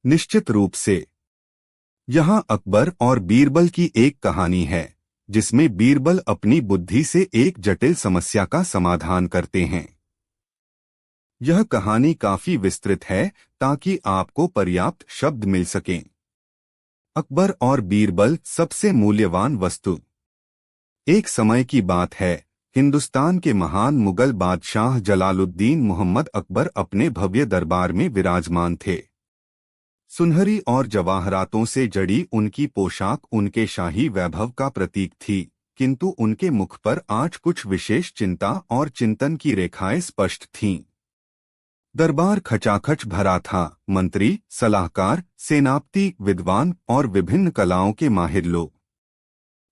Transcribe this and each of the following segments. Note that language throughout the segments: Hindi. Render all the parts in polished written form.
निश्चित रूप से। यहाँ अकबर और बीरबल की एक कहानी है जिसमें बीरबल अपनी बुद्धि से एक जटिल समस्या का समाधान करते हैं। यह कहानी काफी विस्तृत है ताकि आपको पर्याप्त शब्द मिल सकें। अकबर और बीरबल सबसे मूल्यवान वस्तु। एक समय की बात है, हिंदुस्तान के महान मुगल बादशाह जलालुद्दीन मोहम्मद अकबर अपने भव्य दरबार में विराजमान थे। सुनहरी और जवाहरातों से जड़ी उनकी पोशाक उनके शाही वैभव का प्रतीक थी, किंतु उनके मुख पर आज कुछ विशेष चिंता और चिंतन की रेखाएं स्पष्ट थीं। दरबार खचाखच भरा था। मंत्री, सलाहकार, सेनापति, विद्वान और विभिन्न कलाओं के माहिर लोग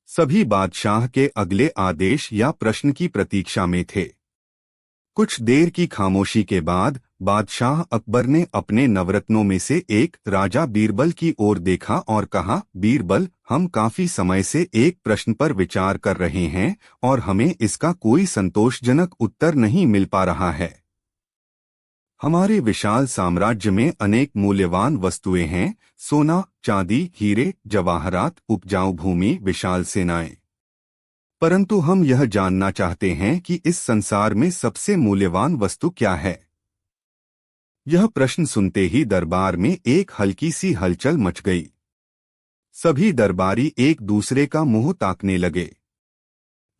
सभी बादशाह के अगले आदेश या प्रश्न की प्रतीक्षा में थे। कुछ देर की खामोशी के बाद बादशाह अकबर ने अपने नवरत्नों में से एक राजा बीरबल की ओर देखा और कहा, बीरबल, हम काफी समय से एक प्रश्न पर विचार कर रहे हैं और हमें इसका कोई संतोषजनक उत्तर नहीं मिल पा रहा है। हमारे विशाल साम्राज्य में अनेक मूल्यवान वस्तुएं हैं, सोना, चांदी, हीरे, जवाहरात, उपजाऊ भूमि, विशाल सेनाएं। परंतु हम यह जानना चाहते हैं कि इस संसार में सबसे मूल्यवान वस्तु क्या है। यह प्रश्न सुनते ही दरबार में एक हल्की सी हलचल मच गई। सभी दरबारी एक दूसरे का मुंह ताकने लगे।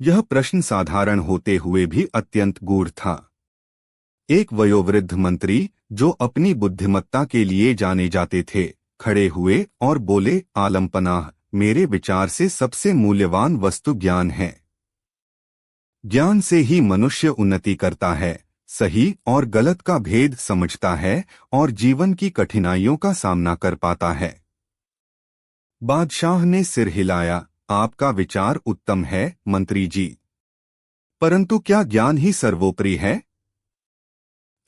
यह प्रश्न साधारण होते हुए भी अत्यंत गूढ़ था। एक वयोवृद्ध मंत्री, जो अपनी बुद्धिमत्ता के लिए जाने जाते थे, खड़े हुए और बोले, आलमपनाह, मेरे विचार से सबसे मूल्यवान वस्तु ज्ञान है। ज्ञान से ही मनुष्य उन्नति करता है, सही और गलत का भेद समझता है और जीवन की कठिनाइयों का सामना कर पाता है। बादशाह ने सिर हिलाया, आपका विचार उत्तम है, मंत्री जी। परंतु क्या ज्ञान ही सर्वोपरि है?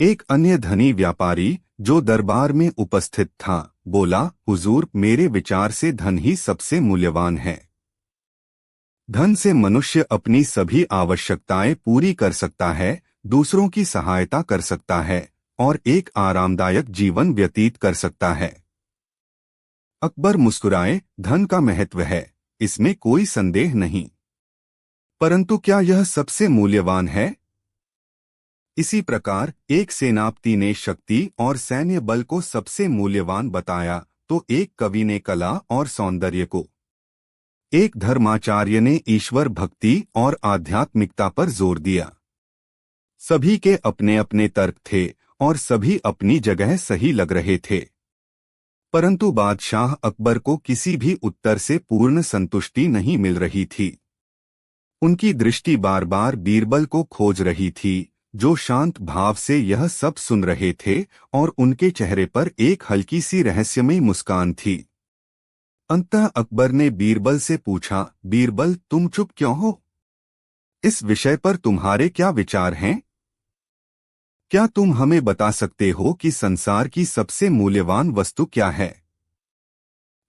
एक अन्य धनी व्यापारी, जो दरबार में उपस्थित था, बोला, हुजूर, मेरे विचार से धन ही सबसे मूल्यवान है। धन से मनुष्य अपनी सभी आवश्यकताएं पूरी कर सकता है, दूसरों की सहायता कर सकता है और एक आरामदायक जीवन व्यतीत कर सकता है। अकबर मुस्कुराए, धन का महत्व है, इसमें कोई संदेह नहीं। परंतु क्या यह सबसे मूल्यवान है? इसी प्रकार एक सेनापति ने शक्ति और सैन्य बल को सबसे मूल्यवान बताया, तो एक कवि ने कला और सौंदर्य को, एक धर्माचार्य ने ईश्वर भक्ति और आध्यात्मिकता पर जोर दिया। सभी के अपने अपने तर्क थे और सभी अपनी जगह सही लग रहे थे। परंतु बादशाह अकबर को किसी भी उत्तर से पूर्ण संतुष्टि नहीं मिल रही थी। उनकी दृष्टि बार बार बीरबल को खोज रही थी, जो शांत भाव से यह सब सुन रहे थे और उनके चेहरे पर एक हल्की सी रहस्यमयी मुस्कान थी। अंततः अकबर ने बीरबल से पूछा, बीरबल, तुम चुप क्यों हो? इस विषय पर तुम्हारे क्या विचार हैं? क्या तुम हमें बता सकते हो कि संसार की सबसे मूल्यवान वस्तु क्या है?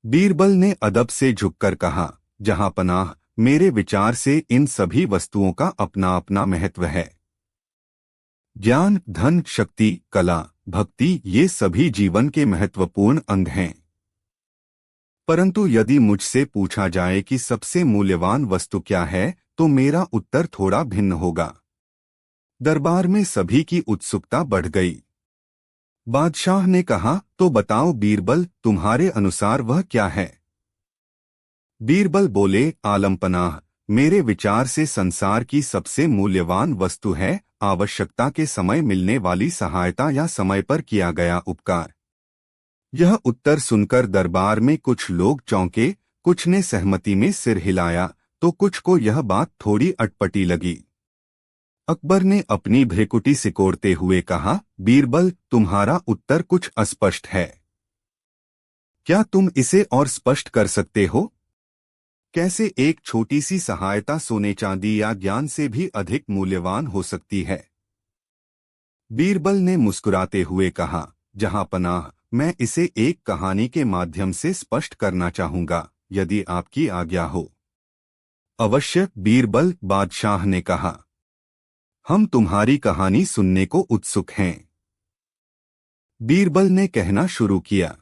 बीरबल ने अदब से झुककर कहा, जहांपनाह, मेरे विचार से इन सभी वस्तुओं का अपना अपना महत्व है। ज्ञान, धन, शक्ति, कला, भक्ति, ये सभी जीवन के महत्वपूर्ण अंग हैं। परंतु यदि मुझसे पूछा जाए कि सबसे मूल्यवान वस्तु क्या है, तो मेरा उत्तर थोड़ा भिन्न होगा। दरबार में सभी की उत्सुकता बढ़ गई। बादशाह ने कहा, तो बताओ बीरबल, तुम्हारे अनुसार वह क्या है? बीरबल बोले, आलमपनाह, मेरे विचार से संसार की सबसे मूल्यवान वस्तु है आवश्यकता के समय मिलने वाली सहायता या समय पर किया गया उपकार। यह उत्तर सुनकर दरबार में कुछ लोग चौंके, कुछ ने सहमति में सिर हिलाया, तो कुछ को यह बात थोड़ी अटपटी लगी। अकबर ने अपनी भ्रेकुटी सिकोड़ते हुए कहा, बीरबल, तुम्हारा उत्तर कुछ अस्पष्ट है। क्या तुम इसे और स्पष्ट कर सकते हो? कैसे एक छोटी सी सहायता सोने चांदी या ज्ञान से भी अधिक मूल्यवान हो सकती है? बीरबल ने मुस्कुराते हुए कहा, जहांपनाह, मैं इसे एक कहानी के माध्यम से स्पष्ट करना चाहूंगा, यदि आपकी आज्ञा हो। अवश्य, बीरबल, बादशाह ने कहा। हम तुम्हारी कहानी सुनने को उत्सुक हैं। बीरबल ने कहना शुरू किया।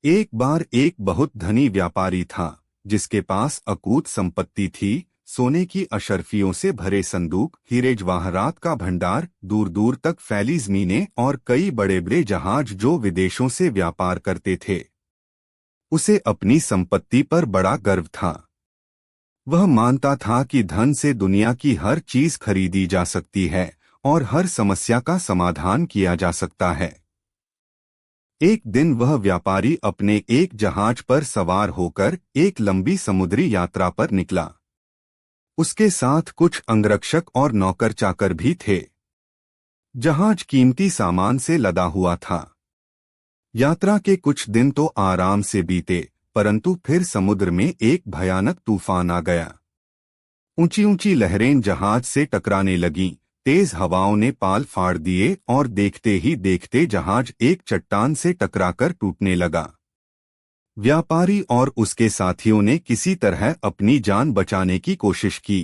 एक बार एक बहुत धनी व्यापारी था जिसके पास अकूत संपत्ति थी। सोने की अशर्फियों से भरे संदूक, हीरे जवाहरात का भंडार, दूर दूर तक फैली जमीनें और कई बड़े बड़े जहाज जो विदेशों से व्यापार करते थे। उसे अपनी संपत्ति पर बड़ा गर्व था। वह मानता था कि धन से दुनिया की हर चीज खरीदी जा सकती है और हर समस्या का समाधान किया जा सकता है। एक दिन वह व्यापारी अपने एक जहाज पर सवार होकर एक लंबी समुद्री यात्रा पर निकला। उसके साथ कुछ अंगरक्षक और नौकर चाकर भी थे। जहाज कीमती सामान से लदा हुआ था। यात्रा के कुछ दिन तो आराम से बीते, परंतु फिर समुद्र में एक भयानक तूफान आ गया। ऊंची ऊंची लहरें जहाज से टकराने लगीं, तेज हवाओं ने पाल फाड़ दिए और देखते ही देखते जहाज एक चट्टान से टकराकर टूटने लगा। व्यापारी और उसके साथियों ने किसी तरह अपनी जान बचाने की कोशिश की।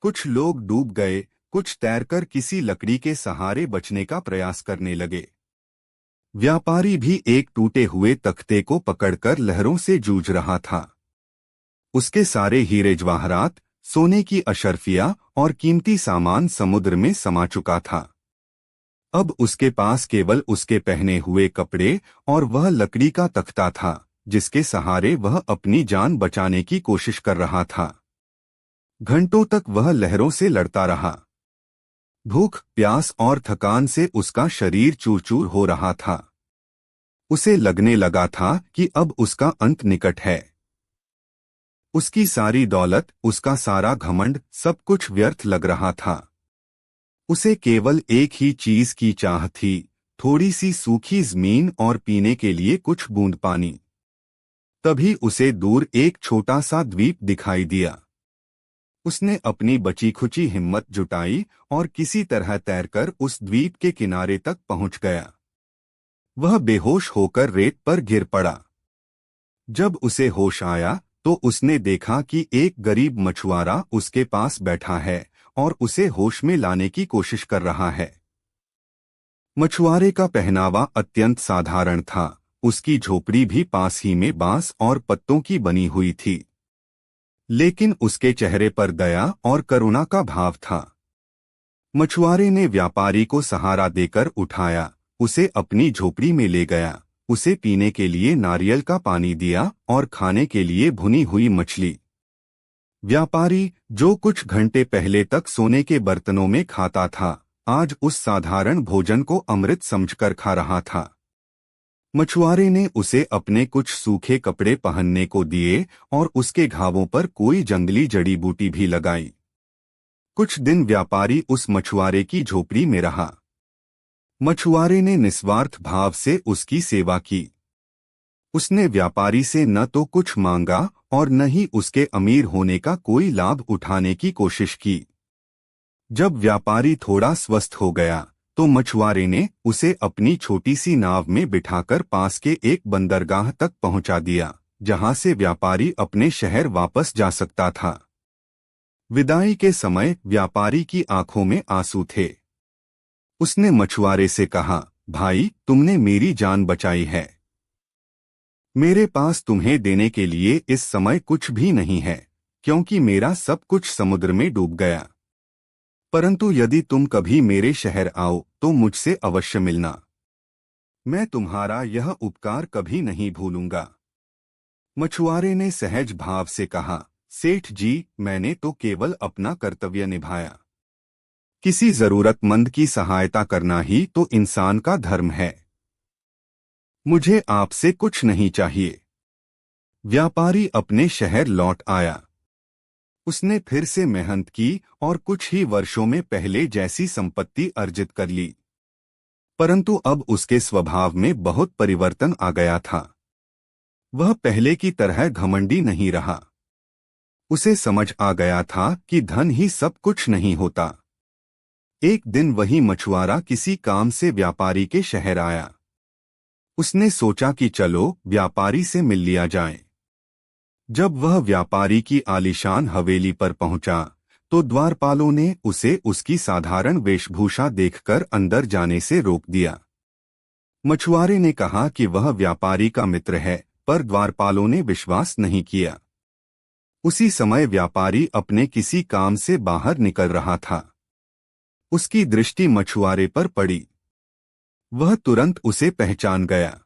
कुछ लोग डूब गए, कुछ तैरकर किसी लकड़ी के सहारे बचने का प्रयास करने लगे। व्यापारी भी एक टूटे हुए तख्ते को पकड़कर लहरों से जूझ रहा था। उसके सारे हीरे जवाहरात, सोने की अशर्फियां और कीमती सामान समुद्र में समा चुका था। अब उसके पास केवल उसके पहने हुए कपड़े और वह लकड़ी का तख्ता था जिसके सहारे वह अपनी जान बचाने की कोशिश कर रहा था। घंटों तक वह लहरों से लड़ता रहा। भूख, प्यास और थकान से उसका शरीर चूर चूर हो रहा था। उसे लगने लगा था कि अब उसका अंत निकट है। उसकी सारी दौलत, उसका सारा घमंड, सब कुछ व्यर्थ लग रहा था। उसे केवल एक ही चीज की चाह थी, थोड़ी सी सूखी जमीन और पीने के लिए कुछ बूंद पानी। तभी उसे दूर एक छोटा सा द्वीप दिखाई दिया। उसने अपनी बची खुची हिम्मत जुटाई और किसी तरह तैरकर उस द्वीप के किनारे तक पहुंच गया। वह बेहोश होकर रेत पर गिर पड़ा। जब उसे होश आया तो उसने देखा कि एक गरीब मछुआरा उसके पास बैठा है और उसे होश में लाने की कोशिश कर रहा है। मछुआरे का पहनावा अत्यंत साधारण था। उसकी झोपड़ी भी पास ही में बांस और पत्तों की बनी हुई थी, लेकिन उसके चेहरे पर दया और करुणा का भाव था। मछुआरे ने व्यापारी को सहारा देकर उठाया, उसे अपनी झोपड़ी में ले गया, उसे पीने के लिए नारियल का पानी दिया और खाने के लिए भुनी हुई मछली। व्यापारी, जो कुछ घंटे पहले तक सोने के बर्तनों में खाता था, आज उस साधारण भोजन को अमृत समझकर खा रहा था। मछुआरे ने उसे अपने कुछ सूखे कपड़े पहनने को दिए और उसके घावों पर कोई जंगली जड़ी बूटी भी लगाई। कुछ दिन व्यापारी उस मछुआरे की झोपड़ी में रहा। मछुआरे ने निस्वार्थ भाव से उसकी सेवा की। उसने व्यापारी से न तो कुछ मांगा और न ही उसके अमीर होने का कोई लाभ उठाने की कोशिश की। जब व्यापारी थोड़ा स्वस्थ हो गया तो मछुआरे ने उसे अपनी छोटी सी नाव में बिठाकर पास के एक बंदरगाह तक पहुंचा दिया, जहां से व्यापारी अपने शहर वापस जा सकता था। विदाई के समय व्यापारी की आंखों में आंसू थे। उसने मछुआरे से कहा, भाई, तुमने मेरी जान बचाई है। मेरे पास तुम्हें देने के लिए इस समय कुछ भी नहीं है, क्योंकि मेरा सब कुछ समुद्र में डूब गया। परंतु यदि तुम कभी मेरे शहर आओ तो मुझसे अवश्य मिलना। मैं तुम्हारा यह उपकार कभी नहीं भूलूंगा। मछुआरे ने सहज भाव से कहा, सेठ जी, मैंने तो केवल अपना कर्तव्य निभाया। किसी जरूरतमंद की सहायता करना ही तो इंसान का धर्म है। मुझे आपसे कुछ नहीं चाहिए। व्यापारी अपने शहर लौट आया। उसने फिर से मेहनत की और कुछ ही वर्षों में पहले जैसी संपत्ति अर्जित कर ली। परंतु अब उसके स्वभाव में बहुत परिवर्तन आ गया था। वह पहले की तरह घमंडी नहीं रहा। उसे समझ आ गया था कि धन ही सब कुछ नहीं होता। एक दिन वही मछुआरा किसी काम से व्यापारी के शहर आया। उसने सोचा कि चलो व्यापारी से मिल लिया जाए। जब वह व्यापारी की आलीशान हवेली पर पहुंचा तो द्वारपालों ने उसे उसकी साधारण वेशभूषा देखकर अंदर जाने से रोक दिया। मछुआरे ने कहा कि वह व्यापारी का मित्र है, पर द्वारपालों ने विश्वास नहीं किया। उसी समय व्यापारी अपने किसी काम से बाहर निकल रहा था। उसकी दृष्टि मछुआरे पर पड़ी। वह तुरंत उसे पहचान गया।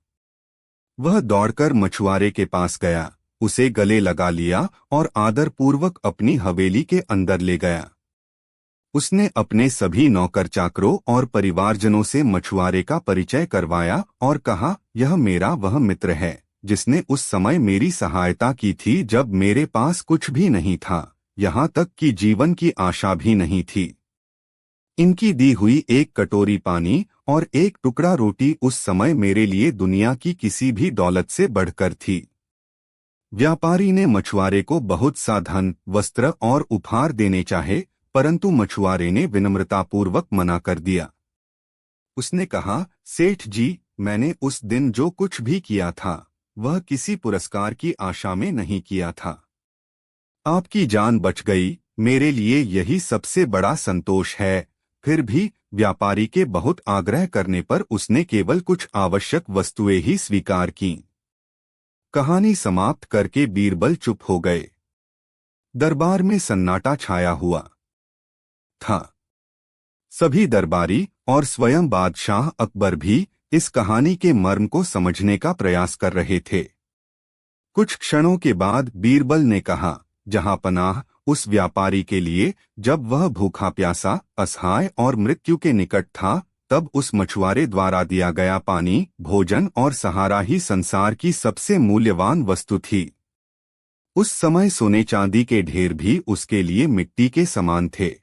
वह दौड़कर मछुआरे के पास गया, उसे गले लगा लिया और आदरपूर्वक अपनी हवेली के अंदर ले गया। उसने अपने सभी नौकर चाकरों और परिवारजनों से मछुआरे का परिचय करवाया और कहा, यह मेरा वह मित्र है जिसने उस समय मेरी सहायता की थी जब मेरे पास कुछ भी नहीं था, यहाँ तक कि जीवन की आशा भी नहीं थी। इनकी दी हुई एक कटोरी पानी और एक टुकड़ा रोटी उस समय मेरे लिए दुनिया की किसी भी दौलत से बढ़कर थी। व्यापारी ने मछुआरे को बहुत सा धन, वस्त्र और उपहार देने चाहे, परंतु मछुआरे ने विनम्रतापूर्वक मना कर दिया। उसने कहा, सेठ जी, मैंने उस दिन जो कुछ भी किया था वह किसी पुरस्कार की आशा में नहीं किया था। आपकी जान बच गई, मेरे लिए यही सबसे बड़ा संतोष है। फिर भी व्यापारी के बहुत आग्रह करने पर उसने केवल कुछ आवश्यक वस्तुएं ही स्वीकार कीं। कहानी समाप्त करके बीरबल चुप हो गए। दरबार में सन्नाटा छाया हुआ था। सभी दरबारी और स्वयं बादशाह अकबर भी इस कहानी के मर्म को समझने का प्रयास कर रहे थे। कुछ क्षणों के बाद बीरबल ने कहा, जहां पनाह उस व्यापारी के लिए जब वह भूखा प्यासा, असहाय और मृत्यु के निकट था, तब उस मछुआरे द्वारा दिया गया पानी, भोजन और सहारा ही संसार की सबसे मूल्यवान वस्तु थी। उस समय सोने चांदी के ढेर भी उसके लिए मिट्टी के समान थे।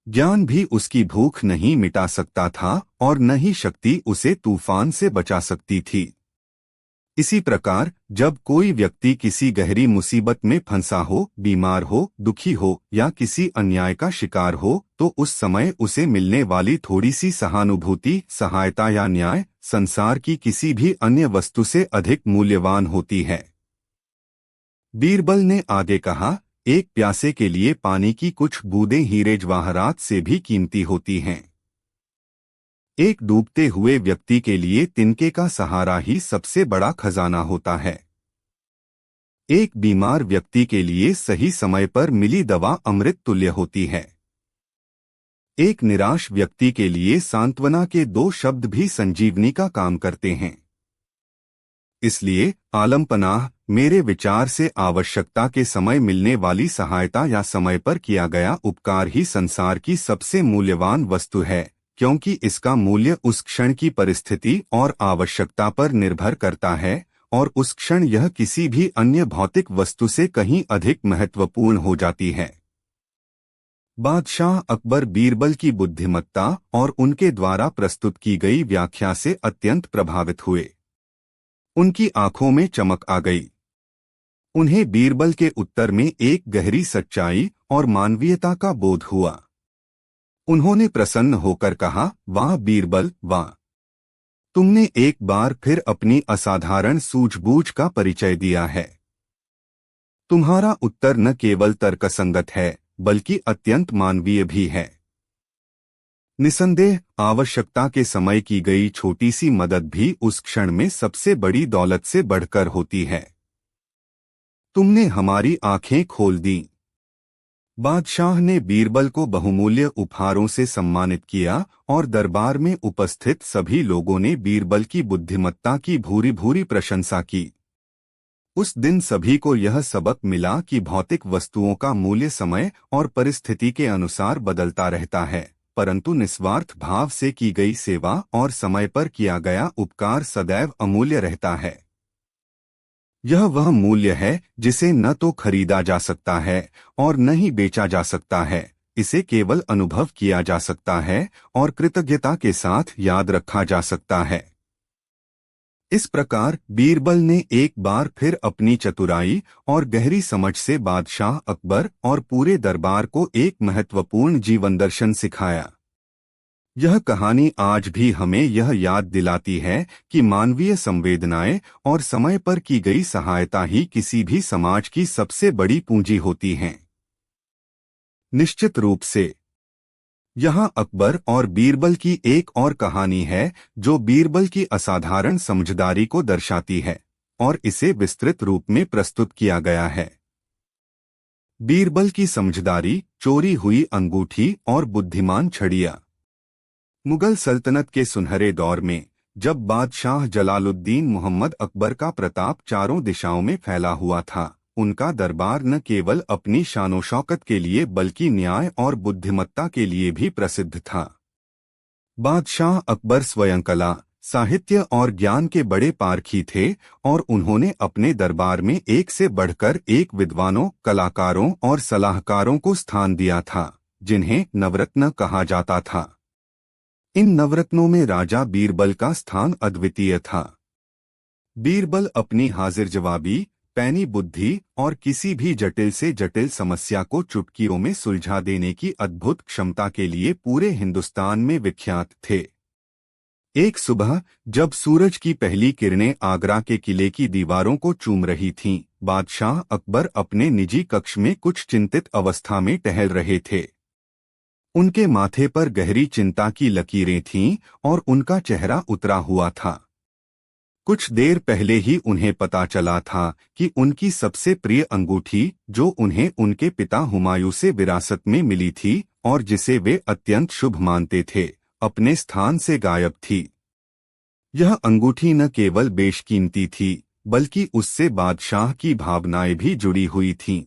ज्ञान भी उसकी भूख नहीं मिटा सकता था और न ही शक्ति उसे तूफान से बचा सकती थी। इसी प्रकार जब कोई व्यक्ति किसी गहरी मुसीबत में फंसा हो, बीमार हो, दुखी हो या किसी अन्याय का शिकार हो, तो उस समय उसे मिलने वाली थोड़ी सी सहानुभूति, सहायता या न्याय संसार की किसी भी अन्य वस्तु से अधिक मूल्यवान होती है। बीरबल ने आगे कहा, एक प्यासे के लिए पानी की कुछ बूंदें हीरे जवाहरात से भी कीमती होती हैं। एक डूबते हुए व्यक्ति के लिए तिनके का सहारा ही सबसे बड़ा खजाना होता है। एक बीमार व्यक्ति के लिए सही समय पर मिली दवा अमृत तुल्य होती है। एक निराश व्यक्ति के लिए सांत्वना के 2 शब्द भी संजीवनी का काम करते हैं। इसलिए आलम पनाह मेरे विचार से आवश्यकता के समय मिलने वाली सहायता या समय पर किया गया उपकार ही संसार की सबसे मूल्यवान वस्तु है, क्योंकि इसका मूल्य उस क्षण की परिस्थिति और आवश्यकता पर निर्भर करता है और उस क्षण यह किसी भी अन्य भौतिक वस्तु से कहीं अधिक महत्वपूर्ण हो जाती है। बादशाह अकबर बीरबल की बुद्धिमत्ता और उनके द्वारा प्रस्तुत की गई व्याख्या से अत्यंत प्रभावित हुए। उनकी आंखों में चमक आ गई। उन्हें बीरबल के उत्तर में एक गहरी सच्चाई और मानवीयता का बोध हुआ। उन्होंने प्रसन्न होकर कहा, वाह बीरबल, वाह! तुमने एक बार फिर अपनी असाधारण सूझबूझ का परिचय दिया है। तुम्हारा उत्तर न केवल तर्कसंगत है, बल्कि अत्यंत मानवीय भी है। निसंदेह आवश्यकता के समय की गई छोटी सी मदद भी उस क्षण में सबसे बड़ी दौलत से बढ़कर होती है। तुमने हमारी आंखें खोल दी। बादशाह ने बीरबल को बहुमूल्य उपहारों से सम्मानित किया और दरबार में उपस्थित सभी लोगों ने बीरबल की बुद्धिमत्ता की भूरी भूरी प्रशंसा की। उस दिन सभी को यह सबक मिला कि भौतिक वस्तुओं का मूल्य समय और परिस्थिति के अनुसार बदलता रहता है, परंतु निस्वार्थ भाव से की गई सेवा और समय पर किया गया उपकार सदैव अमूल्य रहता है। यह वह मूल्य है जिसे न तो खरीदा जा सकता है और न ही बेचा जा सकता है, इसे केवल अनुभव किया जा सकता है और कृतज्ञता के साथ याद रखा जा सकता है। इस प्रकार बीरबल ने एक बार फिर अपनी चतुराई और गहरी समझ से बादशाह अकबर और पूरे दरबार को एक महत्वपूर्ण जीवन दर्शन सिखाया। यह कहानी आज भी हमें यह याद दिलाती है कि मानवीय संवेदनाएं और समय पर की गई सहायता ही किसी भी समाज की सबसे बड़ी पूंजी होती हैं। निश्चित रूप से यहाँ अकबर और बीरबल की एक और कहानी है जो बीरबल की असाधारण समझदारी को दर्शाती है और इसे विस्तृत रूप में प्रस्तुत किया गया है। बीरबल की समझदारी, चोरी हुई अंगूठी और बुद्धिमान छड़िया। मुगल सल्तनत के सुनहरे दौर में जब बादशाह जलालुद्दीन मोहम्मद अकबर का प्रताप चारों दिशाओं में फैला हुआ था, उनका दरबार न केवल अपनी शानो शौकत के लिए बल्कि न्याय और बुद्धिमत्ता के लिए भी प्रसिद्ध था। बादशाह अकबर स्वयं कला, साहित्य और ज्ञान के बड़े पारखी थे और उन्होंने अपने दरबार में एक से बढ़कर एक विद्वानों, कलाकारों और सलाहकारों को स्थान दिया था, जिन्हें नवरत्न कहा जाता था। इन नवरत्नों में राजा बीरबल का स्थान अद्वितीय था। बीरबल अपनी हाजिर जवाबी, पैनी बुद्धि और किसी भी जटिल से जटिल समस्या को चुटकियों में सुलझा देने की अद्भुत क्षमता के लिए पूरे हिंदुस्तान में विख्यात थे। एक सुबह जब सूरज की पहली किरणें आगरा के किले की दीवारों को चूम रही थीं, बादशाह अकबर अपने निजी कक्ष में कुछ चिंतित अवस्था में टहल रहे थे। उनके माथे पर गहरी चिंता की लकीरें थीं और उनका चेहरा उतरा हुआ था। कुछ देर पहले ही उन्हें पता चला था कि उनकी सबसे प्रिय अंगूठी, जो उन्हें उनके पिता हुमायूं से विरासत में मिली थी और जिसे वे अत्यंत शुभ मानते थे, अपने स्थान से गायब थी। यह अंगूठी न केवल बेशकीमती थी, बल्कि उससे बादशाह की भावनाएं भी जुड़ी हुई थीं।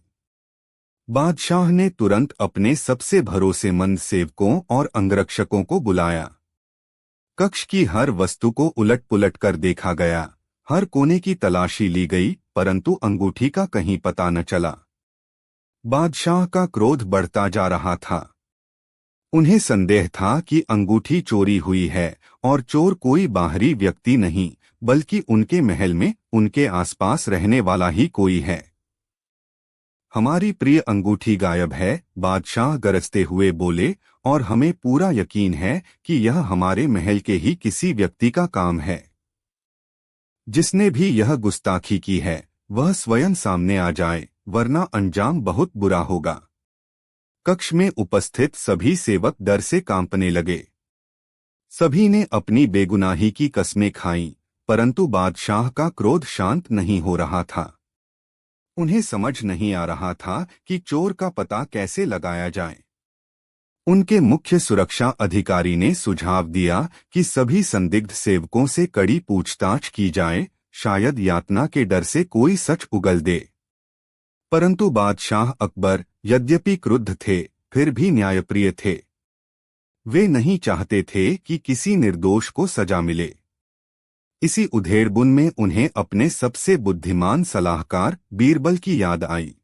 बादशाह ने तुरंत अपने सबसे भरोसेमंद सेवकों और अंगरक्षकों को बुलाया। कक्ष की हर वस्तु को उलट-पुलट कर देखा गया, हर कोने की तलाशी ली गई, परंतु अंगूठी का कहीं पता न चला। बादशाह का क्रोध बढ़ता जा रहा था। उन्हें संदेह था कि अंगूठी चोरी हुई है और चोर कोई बाहरी व्यक्ति नहीं, बल्कि उनके महल में उनके आसपास रहने वाला ही कोई है। हमारी प्रिय अंगूठी गायब है, बादशाह गरजते हुए बोले, और हमें पूरा यकीन है कि यह हमारे महल के ही किसी व्यक्ति का काम है। जिसने भी यह गुस्ताखी की है, वह स्वयं सामने आ जाए, वरना अंजाम बहुत बुरा होगा। कक्ष में उपस्थित सभी सेवक डर से कांपने लगे। सभी ने अपनी बेगुनाही की कस्में खाईं, परंतु बादशाह का क्रोध शांत नहीं हो रहा था। उन्हें समझ नहीं आ रहा था कि चोर का पता कैसे लगाया जाए। उनके मुख्य सुरक्षा अधिकारी ने सुझाव दिया कि सभी संदिग्ध सेवकों से कड़ी पूछताछ की जाए, शायद यातना के डर से कोई सच उगल दे। परंतु बादशाह अकबर यद्यपि क्रुद्ध थे, फिर भी न्यायप्रिय थे। वे नहीं चाहते थे कि किसी निर्दोष को सजा मिले। इसी उधेड़बुन में उन्हें अपने सबसे बुद्धिमान सलाहकार बीरबल की याद आई।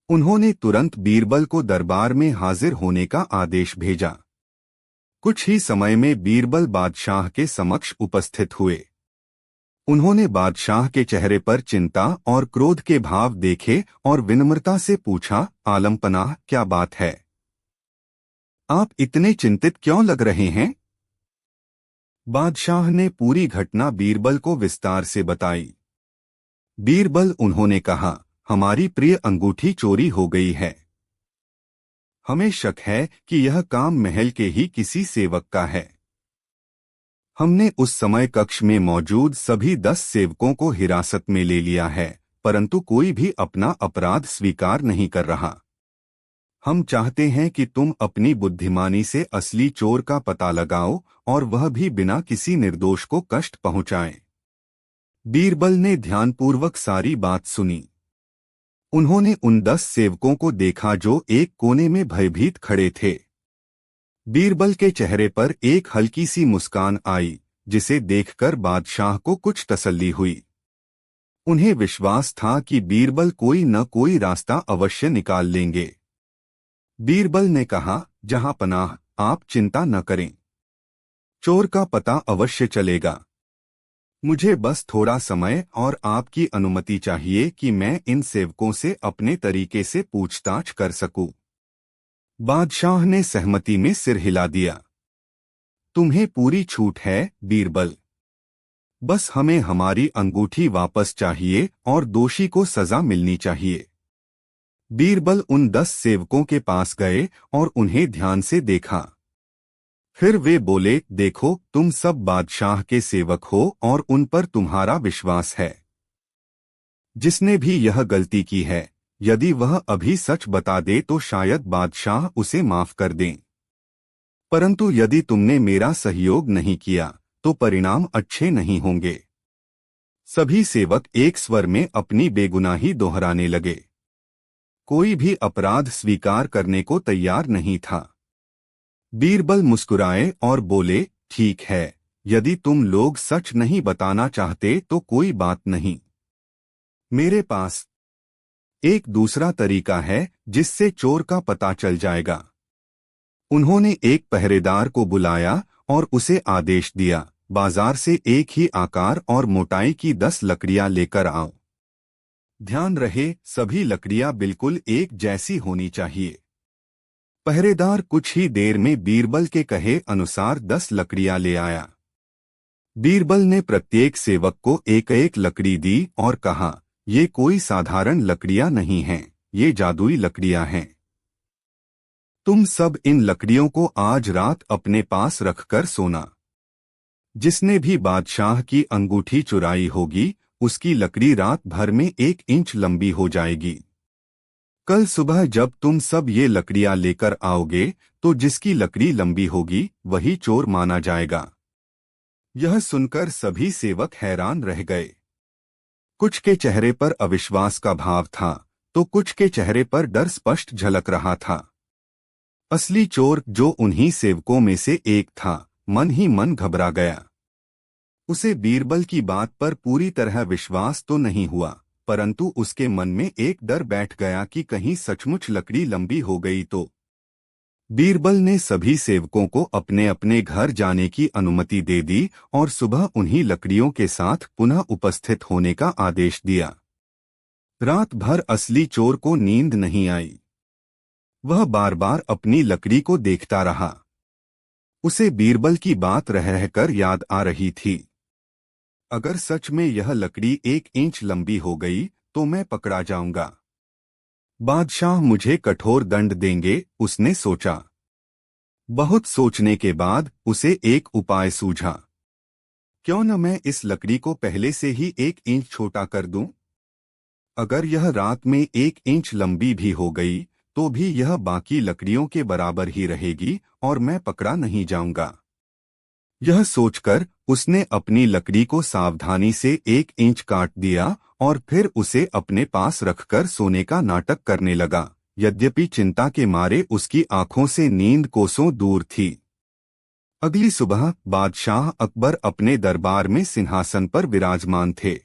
उन्होंने तुरंत बीरबल को दरबार में हाजिर होने का आदेश भेजा। कुछ ही समय में बीरबल बादशाह के समक्ष उपस्थित हुए। उन्होंने बादशाह के चेहरे पर चिंता और क्रोध के भाव देखे और विनम्रता से पूछा, आलमपनाह, क्या बात है? आप इतने चिंतित क्यों लग रहे हैं? बादशाह ने पूरी घटना बीरबल को विस्तार से बताई। बीरबल, उन्होंने कहा, हमारी प्रिय अंगूठी चोरी हो गई है। हमें शक है कि यह काम महल के ही किसी सेवक का है। हमने उस समय कक्ष में मौजूद सभी 10 सेवकों को हिरासत में ले लिया है, परंतु कोई भी अपना अपराध स्वीकार नहीं कर रहा। हम चाहते हैं कि तुम अपनी बुद्धिमानी से असली चोर का पता लगाओ और वह भी बिना किसी निर्दोष को कष्ट पहुंचाए। बीरबल ने ध्यानपूर्वक सारी बात सुनी। उन्होंने उन 10 सेवकों को देखा जो एक कोने में भयभीत खड़े थे। बीरबल के चेहरे पर एक हल्की सी मुस्कान आई, जिसे देखकर बादशाह को कुछ तसल्ली हुई। उन्हें विश्वास था कि बीरबल कोई न कोई रास्ता अवश्य निकाल लेंगे। बीरबल ने कहा, जहां पनाह, आप चिंता न करें। चोर का पता अवश्य चलेगा। मुझे बस थोड़ा समय और आपकी अनुमति चाहिए कि मैं इन सेवकों से अपने तरीके से पूछताछ कर सकूं। बादशाह ने सहमति में सिर हिला दिया। तुम्हें पूरी छूट है, बीरबल। बस हमें हमारी अंगूठी वापस चाहिए और दोषी को सजा मिलनी चाहिए। बीरबल उन 10 सेवकों के पास गए और उन्हें ध्यान से देखा। फिर वे बोले, देखो, तुम सब बादशाह के सेवक हो और उन पर तुम्हारा विश्वास है। जिसने भी यह गलती की है, यदि वह अभी सच बता दे तो शायद बादशाह उसे माफ कर दें। परंतु यदि तुमने मेरा सहयोग नहीं किया तो परिणाम अच्छे नहीं होंगे। सभी सेवक एक स्वर में अपनी बेगुनाही दोहराने लगे। कोई भी अपराध स्वीकार करने को तैयार नहीं था। बीरबल मुस्कुराए और बोले, ठीक है, यदि तुम लोग सच नहीं बताना चाहते तो कोई बात नहीं। मेरे पास एक दूसरा तरीका है जिससे चोर का पता चल जाएगा। उन्होंने एक पहरेदार को बुलाया और उसे आदेश दिया, बाजार से एक ही आकार और मोटाई की 10 लकड़ियां लेकर आओ। ध्यान रहे, सभी लकड़ियां बिल्कुल एक जैसी होनी चाहिए। पहरेदार कुछ ही देर में बीरबल के कहे अनुसार 10 लकड़ियां ले आया। बीरबल ने प्रत्येक सेवक को एक एक लकड़ी दी और कहा, ये कोई साधारण लकड़ियां नहीं हैं, ये जादुई लकड़ियां हैं। तुम सब इन लकड़ियों को आज रात अपने पास रखकर सोना। जिसने भी बादशाह की अंगूठी चुराई होगी, उसकी लकड़ी रात भर में 1 इंच लंबी हो जाएगी। कल सुबह जब तुम सब ये लकड़ियां लेकर आओगे तो जिसकी लकड़ी लंबी होगी वही चोर माना जाएगा। यह सुनकर सभी सेवक हैरान रह गए। कुछ के चेहरे पर अविश्वास का भाव था तो कुछ के चेहरे पर डर स्पष्ट झलक रहा था। असली चोर, जो उन्हीं सेवकों में से एक था, मन ही मन घबरा गया। उसे बीरबल की बात पर पूरी तरह विश्वास तो नहीं हुआ, परंतु उसके मन में एक डर बैठ गया कि कहीं सचमुच लकड़ी लंबी हो गई तो। बीरबल ने सभी सेवकों को अपने अपने घर जाने की अनुमति दे दी और सुबह उन्हीं लकड़ियों के साथ पुनः उपस्थित होने का आदेश दिया। रात भर असली चोर को नींद नहीं आई। वह बार बार अपनी लकड़ी को देखता रहा। उसे बीरबल की बात रह रहकर याद आ रही थी। अगर सच में यह लकड़ी 1 इंच लंबी हो गई तो मैं पकड़ा जाऊंगा। बादशाह मुझे कठोर दंड देंगे, उसने सोचा। बहुत सोचने के बाद उसे एक उपाय सूझा। क्यों न मैं इस लकड़ी को पहले से ही 1 इंच छोटा कर दूं? अगर यह रात में 1 इंच लंबी भी हो गई तो भी यह बाकी लकड़ियों के बराबर ही रहेगी और मैं पकड़ा नहीं जाऊंगा। यह सोचकर उसने अपनी लकड़ी को सावधानी से 1 इंच काट दिया और फिर उसे अपने पास रखकर सोने का नाटक करने लगा। यद्यपि चिंता के मारे उसकी आंखों से नींद कोसों दूर थी। अगली सुबह बादशाह अकबर अपने दरबार में सिंहासन पर विराजमान थे।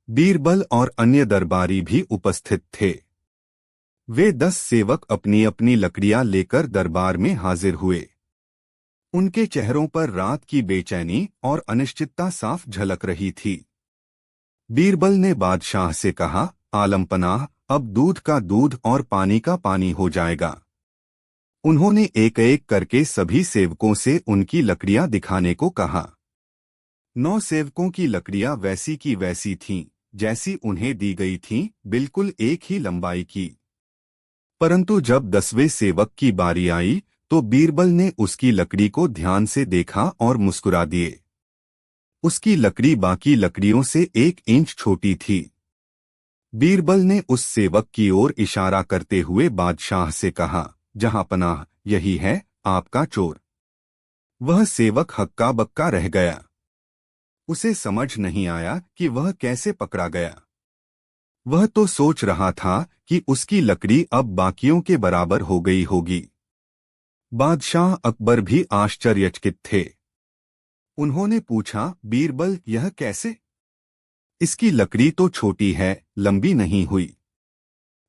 बीरबल और अन्य दरबारी भी उपस्थित थे। वे 10 सेवक अपनी अपनी लकड़ियां लेकर दरबार में हाजिर हुए। उनके चेहरों पर रात की बेचैनी और अनिश्चितता साफ झलक रही थी। बीरबल ने बादशाह से कहा, आलमपनाह, अब दूध का दूध और पानी का पानी हो जाएगा। उन्होंने एक एक करके सभी सेवकों से उनकी लकड़ियां दिखाने को कहा। 9 सेवकों की लकड़ियां वैसी की वैसी थीं, जैसी उन्हें दी गई थीं, बिल्कुल एक ही लंबाई की। परंतु जब 10वें सेवक की बारी आई तो बीरबल ने उसकी लकड़ी को ध्यान से देखा और मुस्कुरा दिए। उसकी लकड़ी बाकी लकड़ियों से 1 इंच छोटी थी। बीरबल ने उस सेवक की ओर इशारा करते हुए बादशाह से कहा, जहांपनाह, यही है आपका चोर। वह सेवक हक्का बक्का रह गया। उसे समझ नहीं आया कि वह कैसे पकड़ा गया। वह तो सोच रहा था कि उसकी लकड़ी अब बाकियों के बराबर हो गई होगी। बादशाह अकबर भी आश्चर्यचकित थे। उन्होंने पूछा, बीरबल, यह कैसे? इसकी लकड़ी तो छोटी है, लंबी नहीं हुई।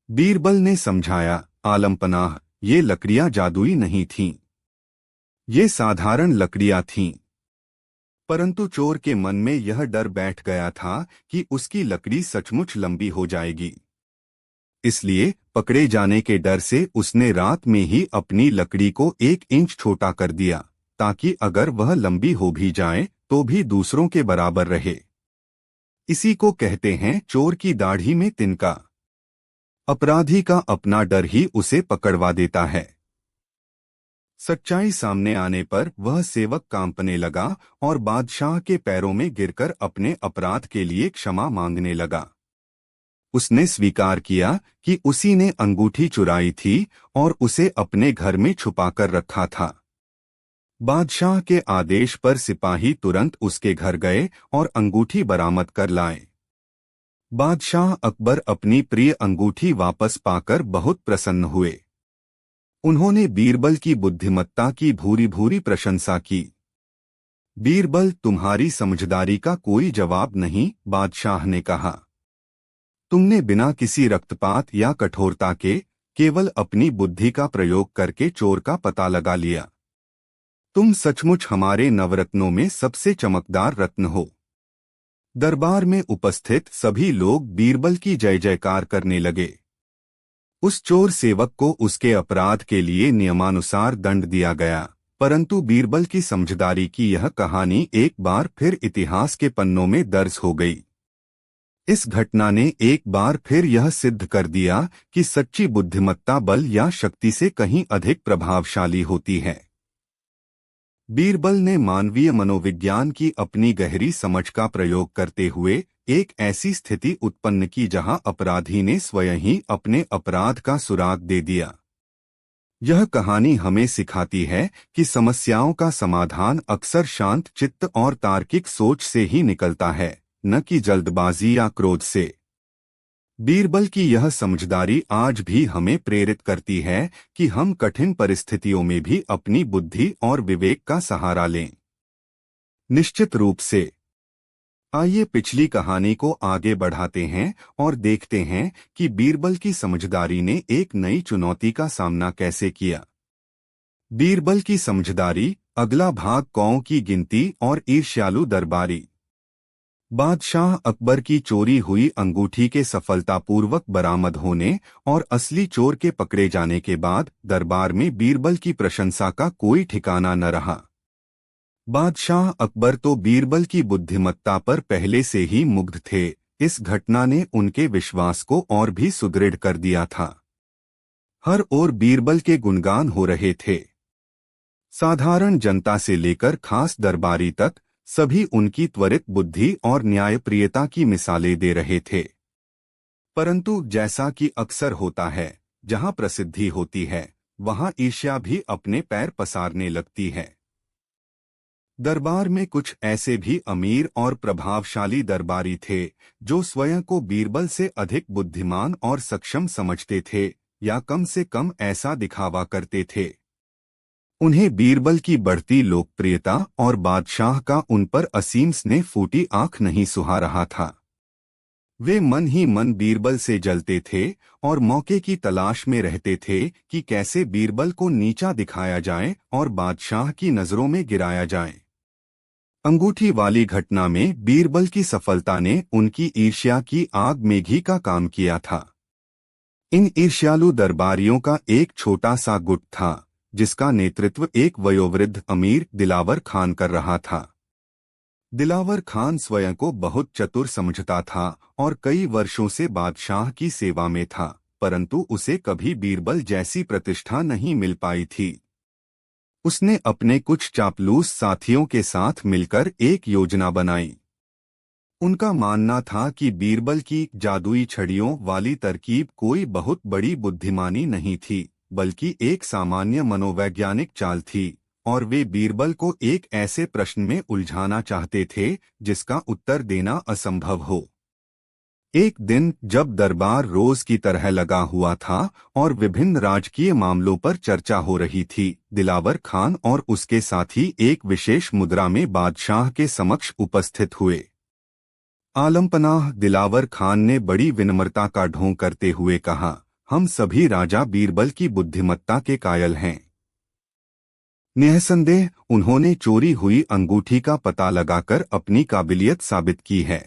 बीरबल ने समझाया, आलमपनाह, ये लकड़ियां जादुई नहीं थीं। ये साधारण लकड़ियां थीं। परंतु चोर के मन में यह डर बैठ गया था कि उसकी लकड़ी सचमुच लंबी हो जाएगी। इसलिए पकड़े जाने के डर से उसने रात में ही अपनी लकड़ी को 1 इंच छोटा कर दिया, ताकि अगर वह लंबी हो भी जाए तो भी दूसरों के बराबर रहे। इसी को कहते हैं चोर की दाढ़ी में तिनका। अपराधी का अपना डर ही उसे पकड़वा देता है। सच्चाई सामने आने पर वह सेवक कांपने लगा और बादशाह के पैरों में गिरकर अपने अपराध के लिए क्षमा मांगने लगा। उसने स्वीकार किया कि उसी ने अंगूठी चुराई थी और उसे अपने घर में छुपाकर रखा था। बादशाह के आदेश पर सिपाही तुरंत उसके घर गए और अंगूठी बरामद कर लाए। बादशाह अकबर अपनी प्रिय अंगूठी वापस पाकर बहुत प्रसन्न हुए। उन्होंने बीरबल की बुद्धिमत्ता की भूरी भूरी प्रशंसा की। बीरबल, तुम्हारी समझदारी का कोई जवाब नहीं, बादशाह ने कहा। तुमने बिना किसी रक्तपात या कठोरता के केवल अपनी बुद्धि का प्रयोग करके चोर का पता लगा लिया। तुम सचमुच हमारे नवरत्नों में सबसे चमकदार रत्न हो। दरबार में उपस्थित सभी लोग बीरबल की जय जयकार करने लगे। उस चोर सेवक को उसके अपराध के लिए नियमानुसार दंड दिया गया, परंतु बीरबल की समझदारी की यह कहानी एक बार फिर इतिहास के पन्नों में दर्ज हो गई। इस घटना ने एक बार फिर यह सिद्ध कर दिया कि सच्ची बुद्धिमत्ता बल या शक्ति से कहीं अधिक प्रभावशाली होती है। बीरबल ने मानवीय मनोविज्ञान की अपनी गहरी समझ का प्रयोग करते हुए एक ऐसी स्थिति उत्पन्न की जहां अपराधी ने स्वयं ही अपने अपराध का सुराग दे दिया। यह कहानी हमें सिखाती है कि समस्याओं का समाधान अक्सर शांत चित्त और तार्किक सोच से ही निकलता है, न कि जल्दबाजी या क्रोध से। बीरबल की यह समझदारी आज भी हमें प्रेरित करती है कि हम कठिन परिस्थितियों में भी अपनी बुद्धि और विवेक का सहारा लें। निश्चित रूप से। आइए पिछली कहानी को आगे बढ़ाते हैं और देखते हैं कि बीरबल की समझदारी ने एक नई चुनौती का सामना कैसे किया। बीरबल की समझदारी, अगला भाग। कौओं की गिनती और ईर्ष्यालु दरबारी। बादशाह अकबर की चोरी हुई अंगूठी के सफलतापूर्वक बरामद होने और असली चोर के पकड़े जाने के बाद दरबार में बीरबल की प्रशंसा का कोई ठिकाना न रहा। बादशाह अकबर तो बीरबल की बुद्धिमत्ता पर पहले से ही मुग्ध थे। इस घटना ने उनके विश्वास को और भी सुदृढ़ कर दिया था। हर ओर बीरबल के गुणगान हो रहे थे। साधारण जनता से लेकर खास दरबारी तक सभी उनकी त्वरित बुद्धि और न्यायप्रियता की मिसालें दे रहे थे। परंतु जैसा कि अक्सर होता है, जहां प्रसिद्धि होती है, वहां ईर्ष्या भी अपने पैर पसारने लगती है। दरबार में कुछ ऐसे भी अमीर और प्रभावशाली दरबारी थे जो स्वयं को बीरबल से अधिक बुद्धिमान और सक्षम समझते थे, या कम से कम ऐसा दिखावा करते थे। उन्हें बीरबल की बढ़ती लोकप्रियता और बादशाह का उन पर असीम स्नेह फूटी आंख नहीं सुहा रहा था। वे मन ही मन बीरबल से जलते थे और मौके की तलाश में रहते थे कि कैसे बीरबल को नीचा दिखाया जाए और बादशाह की नजरों में गिराया जाए। अंगूठी वाली घटना में बीरबल की सफलता ने उनकी ईर्ष्या की आग में घी का काम किया था। इन ईर्ष्यालु दरबारियों का एक छोटा सा गुट था जिसका नेतृत्व एक वयोवृद्ध अमीर दिलावर खान कर रहा था। दिलावर खान स्वयं को बहुत चतुर समझता था और कई वर्षों से बादशाह की सेवा में था, परंतु उसे कभी बीरबल जैसी प्रतिष्ठा नहीं मिल पाई थी। उसने अपने कुछ चापलूस साथियों के साथ मिलकर एक योजना बनाई। उनका मानना था कि बीरबल की जादुई छड़ियों वाली तरकीब कोई बहुत बड़ी बुद्धिमानी नहीं थी, बल्कि एक सामान्य मनोवैज्ञानिक चाल थी, और वे बीरबल को एक ऐसे प्रश्न में उलझाना चाहते थे जिसका उत्तर देना असंभव हो। एक दिन जब दरबार रोज की तरह लगा हुआ था और विभिन्न राजकीय मामलों पर चर्चा हो रही थी, दिलावर खान और उसके साथी एक विशेष मुद्रा में बादशाह के समक्ष उपस्थित हुए। आलमपनाह दिलावर खान ने बड़ी विनम्रता का ढोंग करते हुए कहा, हम सभी राजा बीरबल की बुद्धिमत्ता के कायल हैं। निःसंदेह उन्होंने चोरी हुई अंगूठी का पता लगाकर अपनी काबिलियत साबित की है।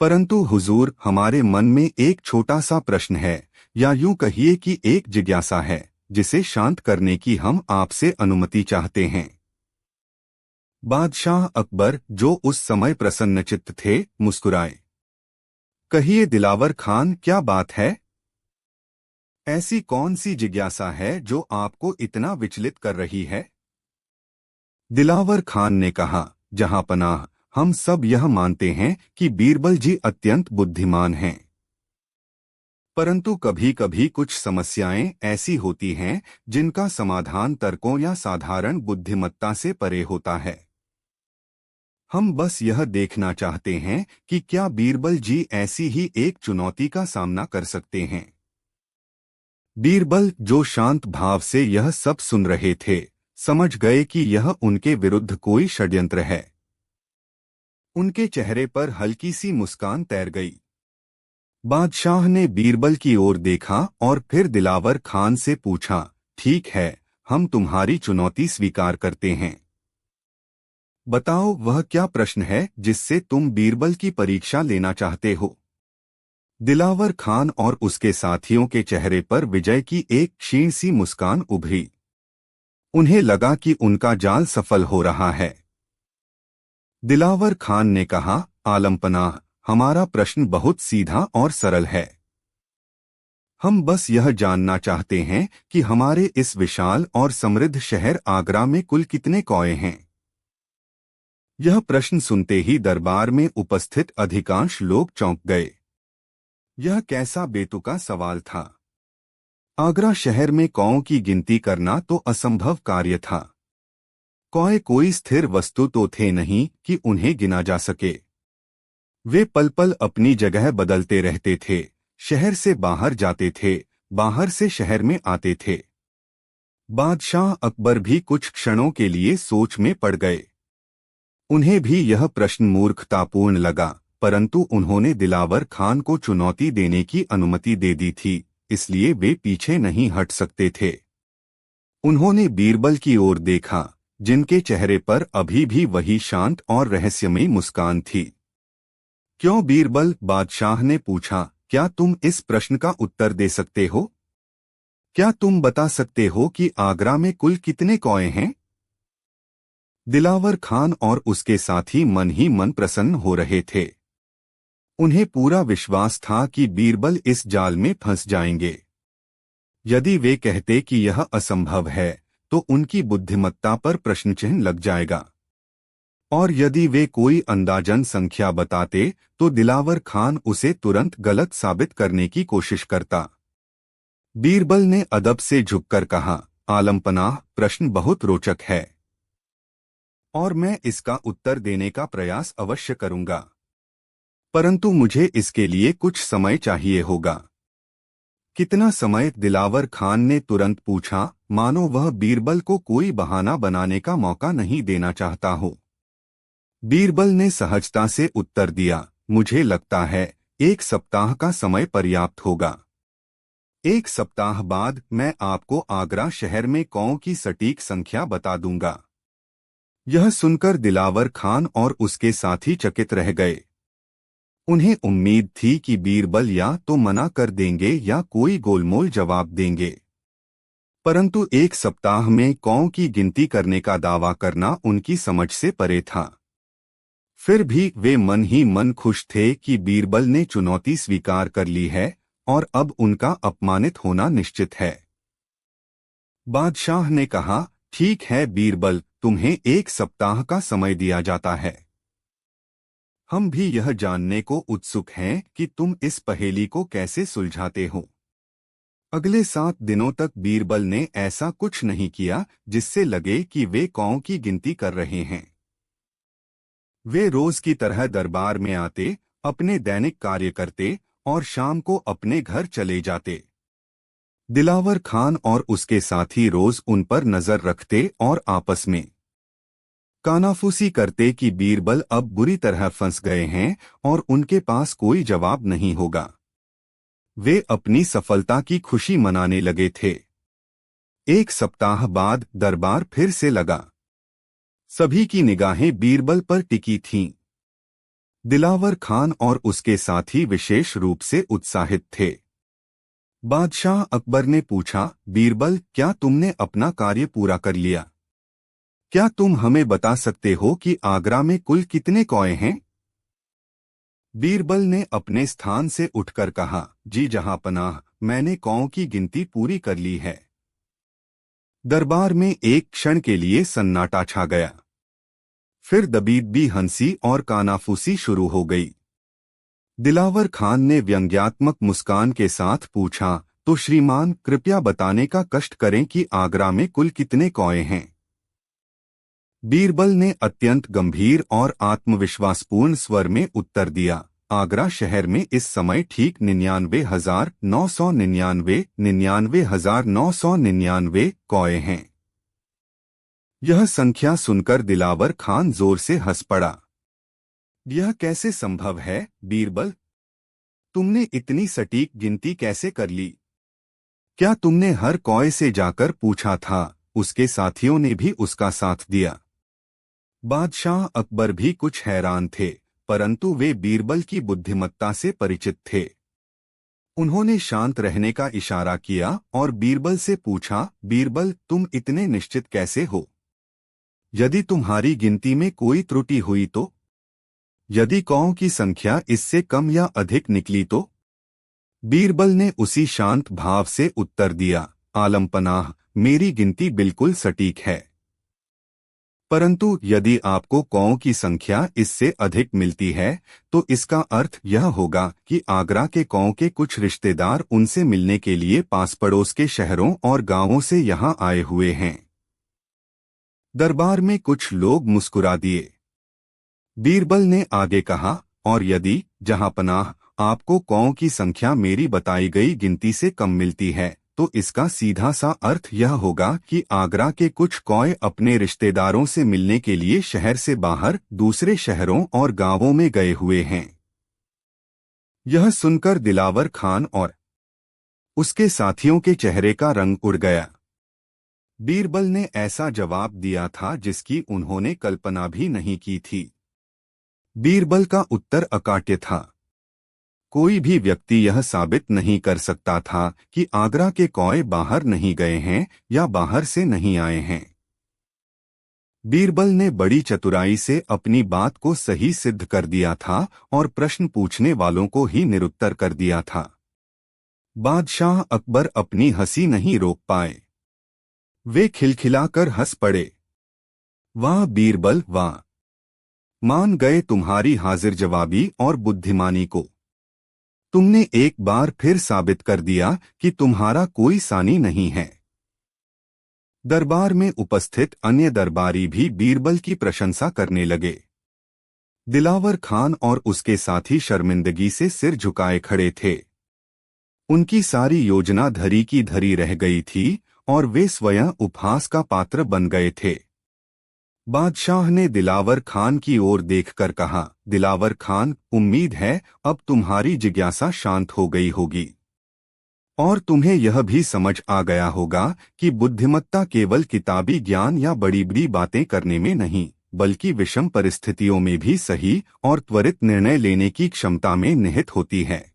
परंतु हुजूर, हमारे मन में एक छोटा सा प्रश्न है, या यूं कहिए कि एक जिज्ञासा है, जिसे शांत करने की हम आपसे अनुमति चाहते हैं। बादशाह अकबर, जो उस समय प्रसन्नचित्त थे, मुस्कुराए। कहिए दिलावर खान, क्या बात है? ऐसी कौन सी जिज्ञासा है जो आपको इतना विचलित कर रही है? दिलावर खान ने कहा, जहांपनाह, हम सब यह मानते हैं कि बीरबल जी अत्यंत बुद्धिमान हैं। परंतु कभी कभी कुछ समस्याएं ऐसी होती हैं जिनका समाधान तर्कों या साधारण बुद्धिमत्ता से परे होता है। हम बस यह देखना चाहते हैं कि क्या बीरबल जी ऐसी ही एक चुनौती का सामना कर सकते हैं। बीरबल, जो शांत भाव से यह सब सुन रहे थे, समझ गए कि यह उनके विरुद्ध कोई षड्यंत्र है। उनके चेहरे पर हल्की सी मुस्कान तैर गई। बादशाह ने बीरबल की ओर देखा और फिर दिलावर खान से पूछा, ठीक है, हम तुम्हारी चुनौती स्वीकार करते हैं। बताओ, वह क्या प्रश्न है जिससे तुम बीरबल की परीक्षा लेना चाहते हो? दिलावर खान और उसके साथियों के चेहरे पर विजय की एक क्षीण सी मुस्कान उभरी। उन्हें लगा कि उनका जाल सफल हो रहा है। दिलावर खान ने कहा, आलमपनाह, हमारा प्रश्न बहुत सीधा और सरल है। हम बस यह जानना चाहते हैं कि हमारे इस विशाल और समृद्ध शहर आगरा में कुल कितने कौए हैं। यह प्रश्न सुनते ही दरबार में उपस्थित अधिकांश लोग चौंक गए। यह कैसा बेतुका सवाल था। आगरा शहर में कौओं की गिनती करना तो असंभव कार्य था। कौए कोई स्थिर वस्तु तो थे नहीं कि उन्हें गिना जा सके। वे पल पल अपनी जगह बदलते रहते थे, शहर से बाहर जाते थे, बाहर से शहर में आते थे। बादशाह अकबर भी कुछ क्षणों के लिए सोच में पड़ गए। उन्हें भी यह प्रश्न मूर्खतापूर्ण लगा, परंतु उन्होंने दिलावर खान को चुनौती देने की अनुमति दे दी थी, इसलिए वे पीछे नहीं हट सकते थे। उन्होंने बीरबल की ओर देखा, जिनके चेहरे पर अभी भी वही शांत और रहस्यमयी मुस्कान थी। क्यों बीरबल? बादशाह ने पूछा, क्या तुम इस प्रश्न का उत्तर दे सकते हो? क्या तुम बता सकते हो कि आगरा में कुल कितने कौए हैं? दिलावर खान और उसके साथी मन ही मन प्रसन्न हो रहे थे। उन्हें पूरा विश्वास था कि बीरबल इस जाल में फंस जाएंगे। यदि वे कहते कि यह असंभव है, तो उनकी बुद्धिमत्ता पर प्रश्नचिन्ह लग जाएगा। और यदि वे कोई अंदाजन संख्या बताते, तो दिलावर खान उसे तुरंत गलत साबित करने की कोशिश करता। बीरबल ने अदब से झुककर कहा, आलमपनाह, प्रश्न बहुत रोचक है और मैं इसका उत्तर देने का प्रयास अवश्य करूंगा, परंतु मुझे इसके लिए कुछ समय चाहिए होगा। कितना समय? दिलावर खान ने तुरंत पूछा, मानो वह बीरबल को कोई बहाना बनाने का मौका नहीं देना चाहता हो। बीरबल ने सहजता से उत्तर दिया, मुझे लगता है 1 सप्ताह का समय पर्याप्त होगा। 1 सप्ताह बाद मैं आपको आगरा शहर में कौओं की सटीक संख्या बता दूंगा। यह सुनकर दिलावर खान और उसके साथी चकित रह गए। उन्हें उम्मीद थी कि बीरबल या तो मना कर देंगे या कोई गोलमोल जवाब देंगे, परंतु 1 सप्ताह में कौओं की गिनती करने का दावा करना उनकी समझ से परे था। फिर भी वे मन ही मन खुश थे कि बीरबल ने चुनौती स्वीकार कर ली है और अब उनका अपमानित होना निश्चित है। बादशाह ने कहा, ठीक है बीरबल, तुम्हें 1 सप्ताह का समय दिया जाता है। हम भी यह जानने को उत्सुक हैं कि तुम इस पहेली को कैसे सुलझाते हो। अगले 7 दिनों तक बीरबल ने ऐसा कुछ नहीं किया जिससे लगे कि वे कौओं की गिनती कर रहे हैं। वे रोज की तरह दरबार में आते, अपने दैनिक कार्य करते और शाम को अपने घर चले जाते। दिलावर खान और उसके साथी रोज उन पर नजर रखते और आपस में कानाफूसी करते कि बीरबल अब बुरी तरह फंस गए हैं और उनके पास कोई जवाब नहीं होगा। वे अपनी सफलता की खुशी मनाने लगे थे। 1 सप्ताह बाद दरबार फिर से लगा। सभी की निगाहें बीरबल पर टिकी थीं। दिलावर खान और उसके साथी विशेष रूप से उत्साहित थे। बादशाह अकबर ने पूछा, बीरबल, क्या तुमने अपना कार्य पूरा कर लिया? क्या तुम हमें बता सकते हो कि आगरा में कुल कितने कौए हैं? बीरबल ने अपने स्थान से उठकर कहा, जी जहांपनाह, मैंने कौओं की गिनती पूरी कर ली है। दरबार में एक क्षण के लिए सन्नाटा छा गया। फिर दबीबी हंसी और कानाफूसी शुरू हो गई। दिलावर खान ने व्यंग्यात्मक मुस्कान के साथ पूछा, तो श्रीमान कृपया बताने का कष्ट करें कि आगरा में कुल कितने कौए हैं। बीरबल ने अत्यंत गंभीर और आत्मविश्वासपूर्ण स्वर में उत्तर दिया, आगरा शहर में इस समय ठीक 99,999 कौए हैं। यह संख्या सुनकर दिलावर खान जोर से हंस पड़ा। यह कैसे संभव है बीरबल? तुमने इतनी सटीक गिनती कैसे कर ली? क्या तुमने हर कौए से जाकर पूछा था? उसके साथियों ने भी उसका साथ दिया। बादशाह अकबर भी कुछ हैरान थे, परंतु वे बीरबल की बुद्धिमत्ता से परिचित थे। उन्होंने शांत रहने का इशारा किया और बीरबल से पूछा, बीरबल तुम इतने निश्चित कैसे हो? यदि तुम्हारी गिनती में कोई त्रुटि हुई तो? यदि कौओं की संख्या इससे कम या अधिक निकली तो? बीरबल ने उसी शांत भाव से उत्तर दिया, आलमपनाह मेरी गिनती बिल्कुल सटीक है। परंतु यदि आपको कौओं की संख्या इससे अधिक मिलती है तो इसका अर्थ यह होगा कि आगरा के कौओं के कुछ रिश्तेदार उनसे मिलने के लिए पास पड़ोस के शहरों और गांवों से यहां आए हुए हैं। दरबार में कुछ लोग मुस्कुरा दिए। बीरबल ने आगे कहा, और यदि जहांपनाह आपको कौओं की संख्या मेरी बताई गई गिनती से कम मिलती है तो इसका सीधा सा अर्थ यह होगा कि आगरा के कुछ कौए अपने रिश्तेदारों से मिलने के लिए शहर से बाहर दूसरे शहरों और गांवों में गए हुए हैं। यह सुनकर दिलावर खान और उसके साथियों के चेहरे का रंग उड़ गया। बीरबल ने ऐसा जवाब दिया था जिसकी उन्होंने कल्पना भी नहीं की थी। बीरबल का उत्तर अकाट्य था। कोई भी व्यक्ति यह साबित नहीं कर सकता था कि आगरा के कौए बाहर नहीं गए हैं या बाहर से नहीं आए हैं। बीरबल ने बड़ी चतुराई से अपनी बात को सही सिद्ध कर दिया था और प्रश्न पूछने वालों को ही निरुत्तर कर दिया था। बादशाह अकबर अपनी हंसी नहीं रोक पाए। वे खिलखिलाकर हंस पड़े। वाह बीरबल वाह! मान गए तुम्हारी हाजिर जवाबी और बुद्धिमानी को। तुमने एक बार फिर साबित कर दिया कि तुम्हारा कोई सानी नहीं है। दरबार में उपस्थित अन्य दरबारी भी बीरबल की प्रशंसा करने लगे। दिलावर खान और उसके साथी शर्मिंदगी से सिर झुकाए खड़े थे। उनकी सारी योजना धरी की धरी रह गई थी और वे स्वयं उपहास का पात्र बन गए थे। बादशाह ने दिलावर खान की ओर देखकर कहा, दिलावर खान, उम्मीद है अब तुम्हारी जिज्ञासा शांत हो गई होगी और तुम्हें यह भी समझ आ गया होगा कि बुद्धिमत्ता केवल किताबी ज्ञान या बड़ी बड़ी बातें करने में नहीं, बल्कि विषम परिस्थितियों में भी सही और त्वरित निर्णय लेने की क्षमता में निहित होती है।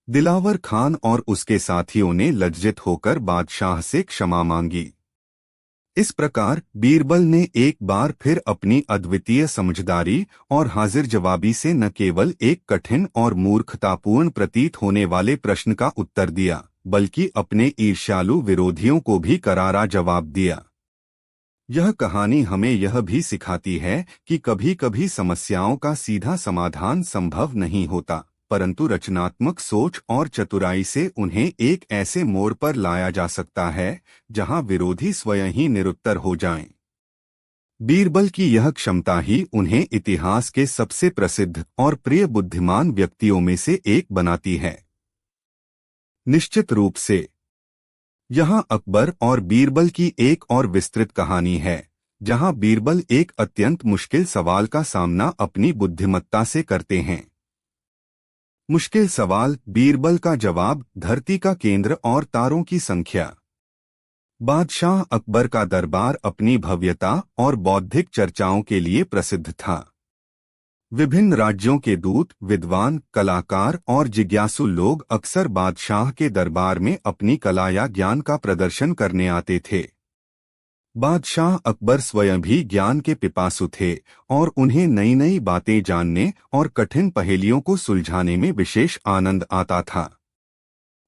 दिलावर खान और उसके साथियों ने लज्जित होकर बादशाह से क्षमा मांगी। इस प्रकार बीरबल ने एक बार फिर अपनी अद्वितीय समझदारी और हाजिर जवाबी से न केवल एक कठिन और मूर्खतापूर्ण प्रतीत होने वाले प्रश्न का उत्तर दिया, बल्कि अपने ईर्ष्यालु विरोधियों को भी करारा जवाब दिया। यह कहानी हमें यह भी सिखाती है कि कभी-कभी समस्याओं का सीधा समाधान संभव नहीं होता, परंतु रचनात्मक सोच और चतुराई से उन्हें एक ऐसे मोड़ पर लाया जा सकता है जहां विरोधी स्वयं ही निरुत्तर हो जाएं। बीरबल की यह क्षमता ही उन्हें इतिहास के सबसे प्रसिद्ध और प्रिय बुद्धिमान व्यक्तियों में से एक बनाती है। निश्चित रूप से यहाँ अकबर और बीरबल की एक और विस्तृत कहानी है, जहाँ बीरबल एक अत्यंत मुश्किल सवाल का सामना अपनी बुद्धिमत्ता से करते हैं। मुश्किल सवाल, बीरबल का जवाब, धरती का केंद्र और तारों की संख्या। बादशाह अकबर का दरबार अपनी भव्यता और बौद्धिक चर्चाओं के लिए प्रसिद्ध था। विभिन्न राज्यों के दूत, विद्वान, कलाकार और जिज्ञासु लोग अक्सर बादशाह के दरबार में अपनी कला या ज्ञान का प्रदर्शन करने आते थे। बादशाह अकबर स्वयं भी ज्ञान के पिपासु थे और उन्हें नई नई बातें जानने और कठिन पहेलियों को सुलझाने में विशेष आनंद आता था।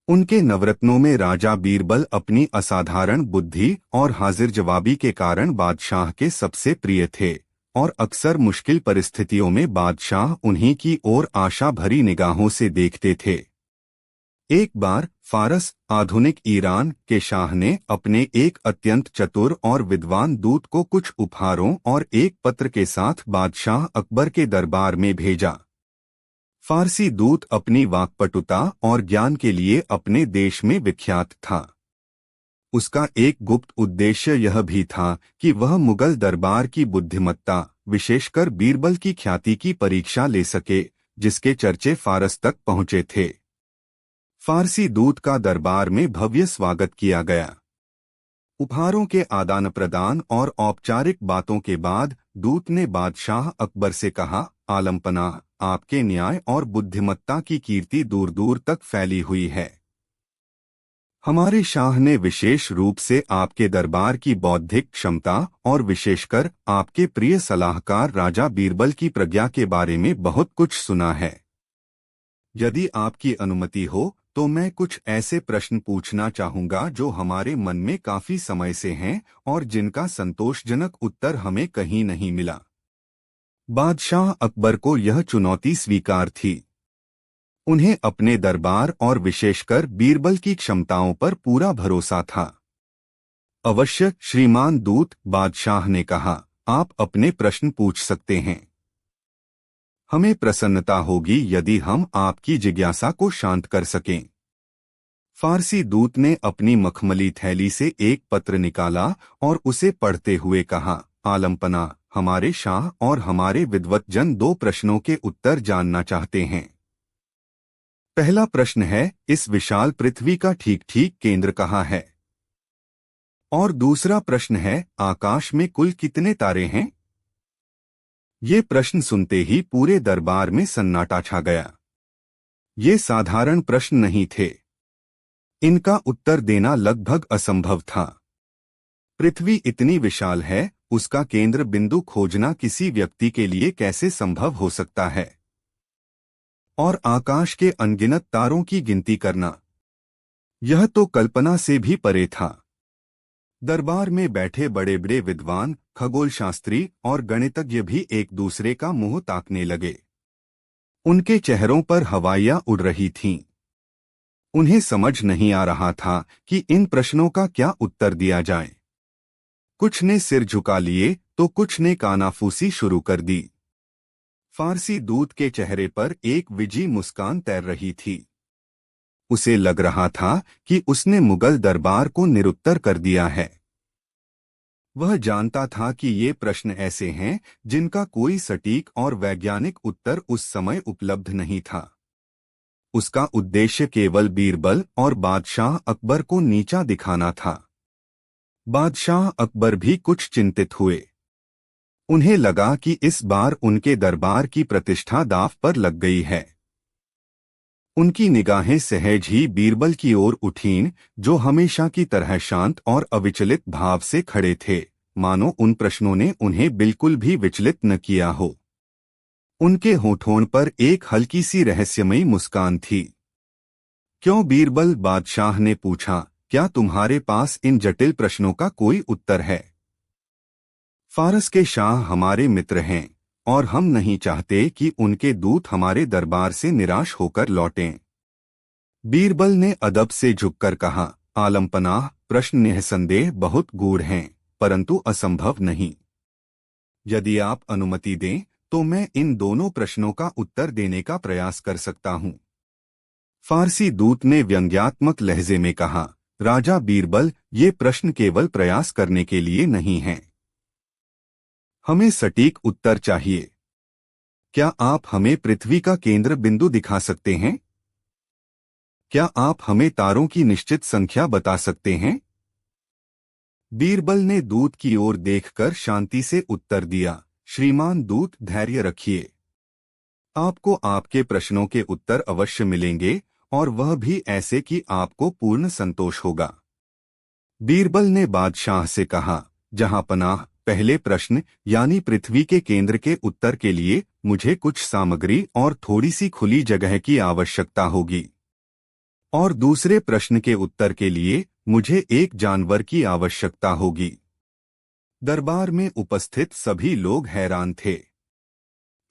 उनके नवरत्नों में राजा बीरबल अपनी असाधारण बुद्धि और हाजिर जवाबी के कारण बादशाह के सबसे प्रिय थे और अक्सर मुश्किल परिस्थितियों में बादशाह उन्हीं की ओर आशा भरी निगाहों से देखते थे। एक बार फारस आधुनिक ईरान के शाह ने अपने एक अत्यंत चतुर और विद्वान दूत को कुछ उपहारों और एक पत्र के साथ बादशाह अकबर के दरबार में भेजा। फारसी दूत अपनी वाक्पटुता और ज्ञान के लिए अपने देश में विख्यात था। उसका एक गुप्त उद्देश्य यह भी था कि वह मुगल दरबार की बुद्धिमत्ता, विशेषकर बीरबल की ख्याति की परीक्षा ले सके, जिसके चर्चे फारस तक पहुंचे थे। फारसी दूत का दरबार में भव्य स्वागत किया गया। उपहारों के आदान प्रदान और औपचारिक बातों के बाद दूत ने बादशाह अकबर से कहा, आलमपनाह, आपके न्याय और बुद्धिमत्ता की कीर्ति दूर दूर तक फैली हुई है। हमारे शाह ने विशेष रूप से आपके दरबार की बौद्धिक क्षमता और विशेषकर आपके प्रिय सलाहकार राजा बीरबल की प्रज्ञा के बारे में बहुत कुछ सुना है। यदि आपकी अनुमति हो तो मैं कुछ ऐसे प्रश्न पूछना चाहूंगा जो हमारे मन में काफी समय से हैं और जिनका संतोषजनक उत्तर हमें कहीं नहीं मिला। बादशाह अकबर को यह चुनौती स्वीकार थी। उन्हें अपने दरबार और विशेषकर बीरबल की क्षमताओं पर पूरा भरोसा था। अवश्य श्रीमान दूत, बादशाह ने कहा, आप अपने प्रश्न पूछ सकते हैं। हमें प्रसन्नता होगी यदि हम आपकी जिज्ञासा को शांत कर सकें। फारसी दूत ने अपनी मखमली थैली से एक पत्र निकाला और उसे पढ़ते हुए कहा, आलमपना, हमारे शाह और हमारे विद्वत जन दो प्रश्नों के उत्तर जानना चाहते हैं। पहला प्रश्न है, इस विशाल पृथ्वी का ठीक ठीक केंद्र कहाँ है? और दूसरा प्रश्न है, आकाश में कुल कितने तारे हैं? ये प्रश्न सुनते ही पूरे दरबार में सन्नाटा छा गया। ये साधारण प्रश्न नहीं थे। इनका उत्तर देना लगभग असंभव था। पृथ्वी इतनी विशाल है, उसका केंद्र बिंदु खोजना किसी व्यक्ति के लिए कैसे संभव हो सकता है? और आकाश के अनगिनत तारों की गिनती करना, यह तो कल्पना से भी परे था। दरबार में बैठे बड़े बड़े विद्वान, खगोलशास्त्री और गणितज्ञ भी एक दूसरे का मुंह ताकने लगे। उनके चेहरों पर हवाइयां उड़ रही थीं। उन्हें समझ नहीं आ रहा था कि इन प्रश्नों का क्या उत्तर दिया जाए। कुछ ने सिर झुका लिए तो कुछ ने कानाफूसी शुरू कर दी। फारसी दूत के चेहरे पर एक विजी मुस्कान तैर रही थी। उसे लग रहा था कि उसने मुगल दरबार को निरुत्तर कर दिया है। वह जानता था कि ये प्रश्न ऐसे हैं जिनका कोई सटीक और वैज्ञानिक उत्तर उस समय उपलब्ध नहीं था। उसका उद्देश्य केवल बीरबल और बादशाह अकबर को नीचा दिखाना था। बादशाह अकबर भी कुछ चिंतित हुए। उन्हें लगा कि इस बार उनके दरबार की प्रतिष्ठा दांव पर लग गई है। उनकी निगाहें सहज ही बीरबल की ओर उठीं, जो हमेशा की तरह शांत और अविचलित भाव से खड़े थे, मानो उन प्रश्नों ने उन्हें बिल्कुल भी विचलित न किया हो। उनके होठों पर एक हल्की सी रहस्यमयी मुस्कान थी। क्यों बीरबल, बादशाह ने पूछा, क्या तुम्हारे पास इन जटिल प्रश्नों का कोई उत्तर है? फारस के शाह हमारे मित्र हैं और हम नहीं चाहते कि उनके दूत हमारे दरबार से निराश होकर लौटें। बीरबल ने अदब से झुककर कहा, आलमपनाह, प्रश्न निःसंदेह बहुत गूढ़ हैं, परंतु असंभव नहीं। यदि आप अनुमति दें तो मैं इन दोनों प्रश्नों का उत्तर देने का प्रयास कर सकता हूं। फारसी दूत ने व्यंग्यात्मक लहजे में कहा, राजा बीरबल, ये प्रश्न केवल प्रयास करने के लिए नहीं हैं। हमें सटीक उत्तर चाहिए। क्या आप हमें पृथ्वी का केंद्र बिंदु दिखा सकते हैं? क्या आप हमें तारों की निश्चित संख्या बता सकते हैं? बीरबल ने दूत की ओर देखकर शांति से उत्तर दिया, श्रीमान दूत, धैर्य रखिए। आपको आपके प्रश्नों के उत्तर अवश्य मिलेंगे और वह भी ऐसे कि आपको पूर्ण संतोष होगा। बीरबल ने बादशाह से कहा, जहांपनाह, पहले प्रश्न यानी पृथ्वी के केंद्र के उत्तर के लिए मुझे कुछ सामग्री और थोड़ी सी खुली जगह की आवश्यकता होगी। और दूसरे प्रश्न के उत्तर के लिए मुझे एक जानवर की आवश्यकता होगी। दरबार में उपस्थित सभी लोग हैरान थे।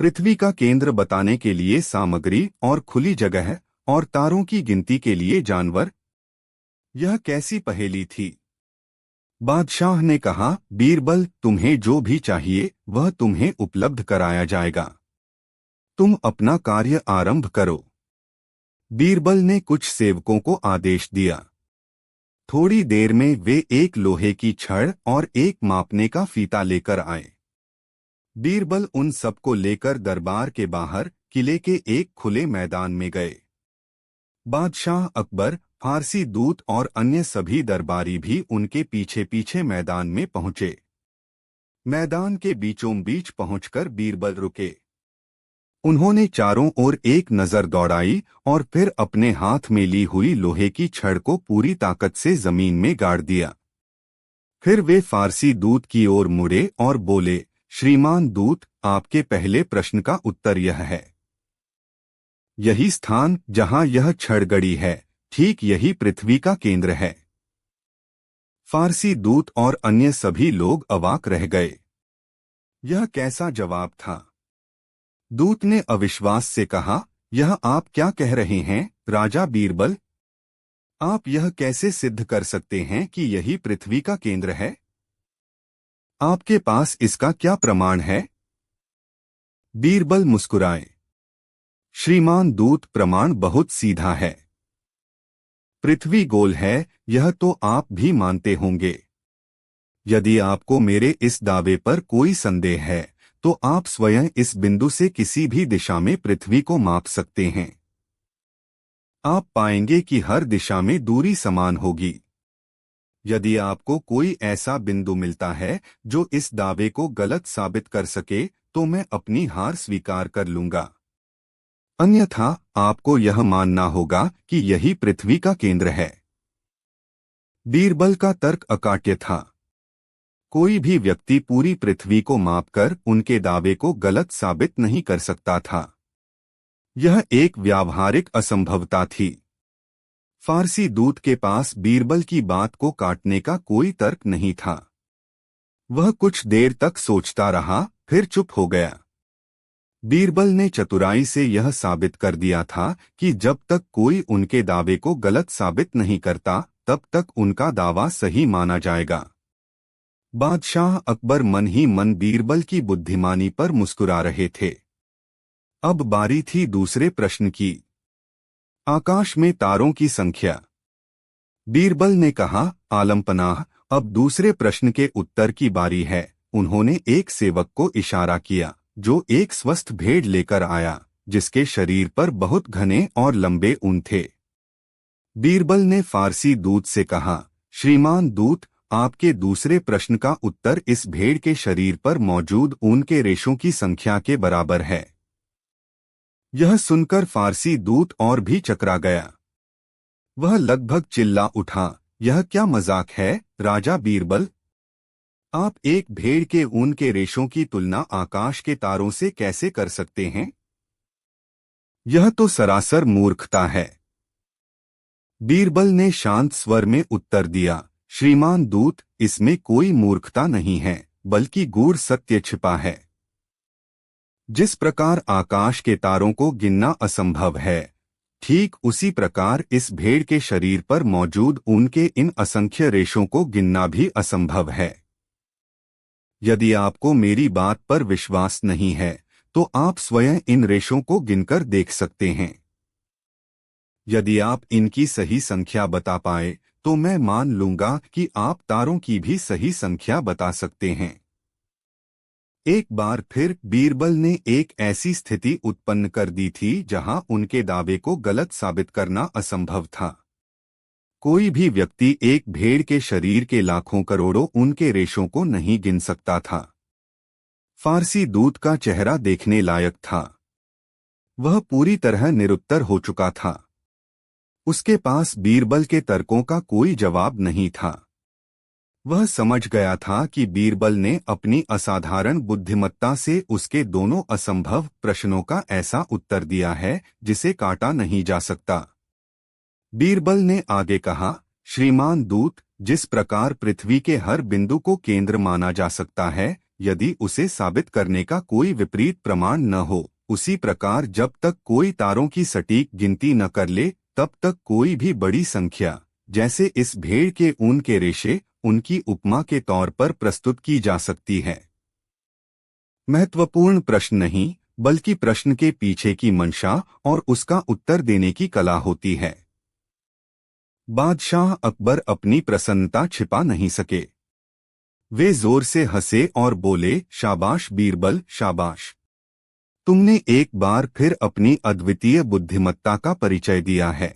पृथ्वी का केंद्र बताने के लिए सामग्री और खुली जगह और तारों की गिनती के लिए जानवर, यह कैसी पहेली थी। बादशाह ने कहा, बीरबल, तुम्हें जो भी चाहिए वह तुम्हें उपलब्ध कराया जाएगा। तुम अपना कार्य आरंभ करो। बीरबल ने कुछ सेवकों को आदेश दिया। थोड़ी देर में वे एक लोहे की छड़ और एक मापने का फीता लेकर आए। बीरबल उन सबको लेकर दरबार के बाहर किले के एक खुले मैदान में गए। बादशाह अकबर, फारसी दूत और अन्य सभी दरबारी भी उनके पीछे पीछे मैदान में पहुंचे। मैदान के बीचों बीच पहुंचकर बीरबल रुके। उन्होंने चारों ओर एक नजर दौड़ाई और फिर अपने हाथ में ली हुई लोहे की छड़ को पूरी ताकत से जमीन में गाड़ दिया। फिर वे फारसी दूत की ओर मुड़े और बोले, श्रीमान दूत, आपके पहले प्रश्न का उत्तर यह है। यही स्थान जहां यह छड़ गड़ी है, ठीक यही पृथ्वी का केंद्र है। फारसी दूत और अन्य सभी लोग अवाक रह गए। यह कैसा जवाब था। दूत ने अविश्वास से कहा, यह आप क्या कह रहे हैं राजा बीरबल? आप यह कैसे सिद्ध कर सकते हैं कि यही पृथ्वी का केंद्र है? आपके पास इसका क्या प्रमाण है? बीरबल मुस्कुराए। श्रीमान दूत, प्रमाण बहुत सीधा है। पृथ्वी गोल है, यह तो आप भी मानते होंगे। यदि आपको मेरे इस दावे पर कोई संदेह है तो आप स्वयं इस बिंदु से किसी भी दिशा में पृथ्वी को माप सकते हैं। आप पाएंगे कि हर दिशा में दूरी समान होगी। यदि आपको कोई ऐसा बिंदु मिलता है जो इस दावे को गलत साबित कर सके तो मैं अपनी हार स्वीकार कर लूंगा। अन्यथा आपको यह मानना होगा कि यही पृथ्वी का केंद्र है। बीरबल का तर्क अकाट्य था। कोई भी व्यक्ति पूरी पृथ्वी को मापकर उनके दावे को गलत साबित नहीं कर सकता था। यह एक व्यावहारिक असंभवता थी। फारसी दूत के पास बीरबल की बात को काटने का कोई तर्क नहीं था। वह कुछ देर तक सोचता रहा, फिर चुप हो गया। बीरबल ने चतुराई से यह साबित कर दिया था कि जब तक कोई उनके दावे को गलत साबित नहीं करता तब तक उनका दावा सही माना जाएगा। बादशाह अकबर मन ही मन बीरबल की बुद्धिमानी पर मुस्कुरा रहे थे। अब बारी थी दूसरे प्रश्न की। आकाश में तारों की संख्या। बीरबल ने कहा, आलमपनाह, अब दूसरे प्रश्न के उत्तर की बारी है। उन्होंने एक सेवक को इशारा किया जो एक स्वस्थ भेड़ लेकर आया जिसके शरीर पर बहुत घने और लंबे ऊन थे। बीरबल ने फारसी दूत से कहा, श्रीमान दूत, आपके दूसरे प्रश्न का उत्तर इस भेड़ के शरीर पर मौजूद ऊन के रेशों की संख्या के बराबर है। यह सुनकर फारसी दूत और भी चकरा गया। वह लगभग चिल्ला उठा, यह क्या मजाक है राजा बीरबल? आप एक भेड़ के ऊन के रेशों की तुलना आकाश के तारों से कैसे कर सकते हैं? यह तो सरासर मूर्खता है। बीरबल ने शांत स्वर में उत्तर दिया, श्रीमान दूत, इसमें कोई मूर्खता नहीं है बल्कि गूढ़ सत्य छिपा है। जिस प्रकार आकाश के तारों को गिनना असंभव है, ठीक उसी प्रकार इस भेड़ के शरीर पर मौजूद ऊन के इन असंख्य रेशों को गिनना भी असंभव है। यदि आपको मेरी बात पर विश्वास नहीं है तो आप स्वयं इन रेशों को गिनकर देख सकते हैं। यदि आप इनकी सही संख्या बता पाए तो मैं मान लूंगा कि आप तारों की भी सही संख्या बता सकते हैं। एक बार फिर बीरबल ने एक ऐसी स्थिति उत्पन्न कर दी थी जहां उनके दावे को गलत साबित करना असंभव था। कोई भी व्यक्ति एक भेड़ के शरीर के लाखों करोड़ों ऊन के रेशों को नहीं गिन सकता था। फारसी दूत का चेहरा देखने लायक था। वह पूरी तरह निरुत्तर हो चुका था। उसके पास बीरबल के तर्कों का कोई जवाब नहीं था। वह समझ गया था कि बीरबल ने अपनी असाधारण बुद्धिमत्ता से उसके दोनों असंभव प्रश्नों का ऐसा उत्तर दिया है जिसे काटा नहीं जा सकता। बीरबल ने आगे कहा, श्रीमान दूत, जिस प्रकार पृथ्वी के हर बिंदु को केंद्र माना जा सकता है, यदि उसे साबित करने का कोई विपरीत प्रमाण न हो, उसी प्रकार जब तक कोई तारों की सटीक गिनती न कर ले, तब तक कोई भी बड़ी संख्या, जैसे इस भेड़ के ऊन के रेशे, उनकी उपमा के तौर पर प्रस्तुत की जा सकती है। महत्वपूर्ण प्रश्न नहीं, बल्कि प्रश्न के पीछे की मंशा और उसका उत्तर देने की कला होती है। बादशाह अकबर अपनी प्रसन्नता छिपा नहीं सके। वे जोर से हंसे और बोले, शाबाश बीरबल, शाबाश। तुमने एक बार फिर अपनी अद्वितीय बुद्धिमत्ता का परिचय दिया है।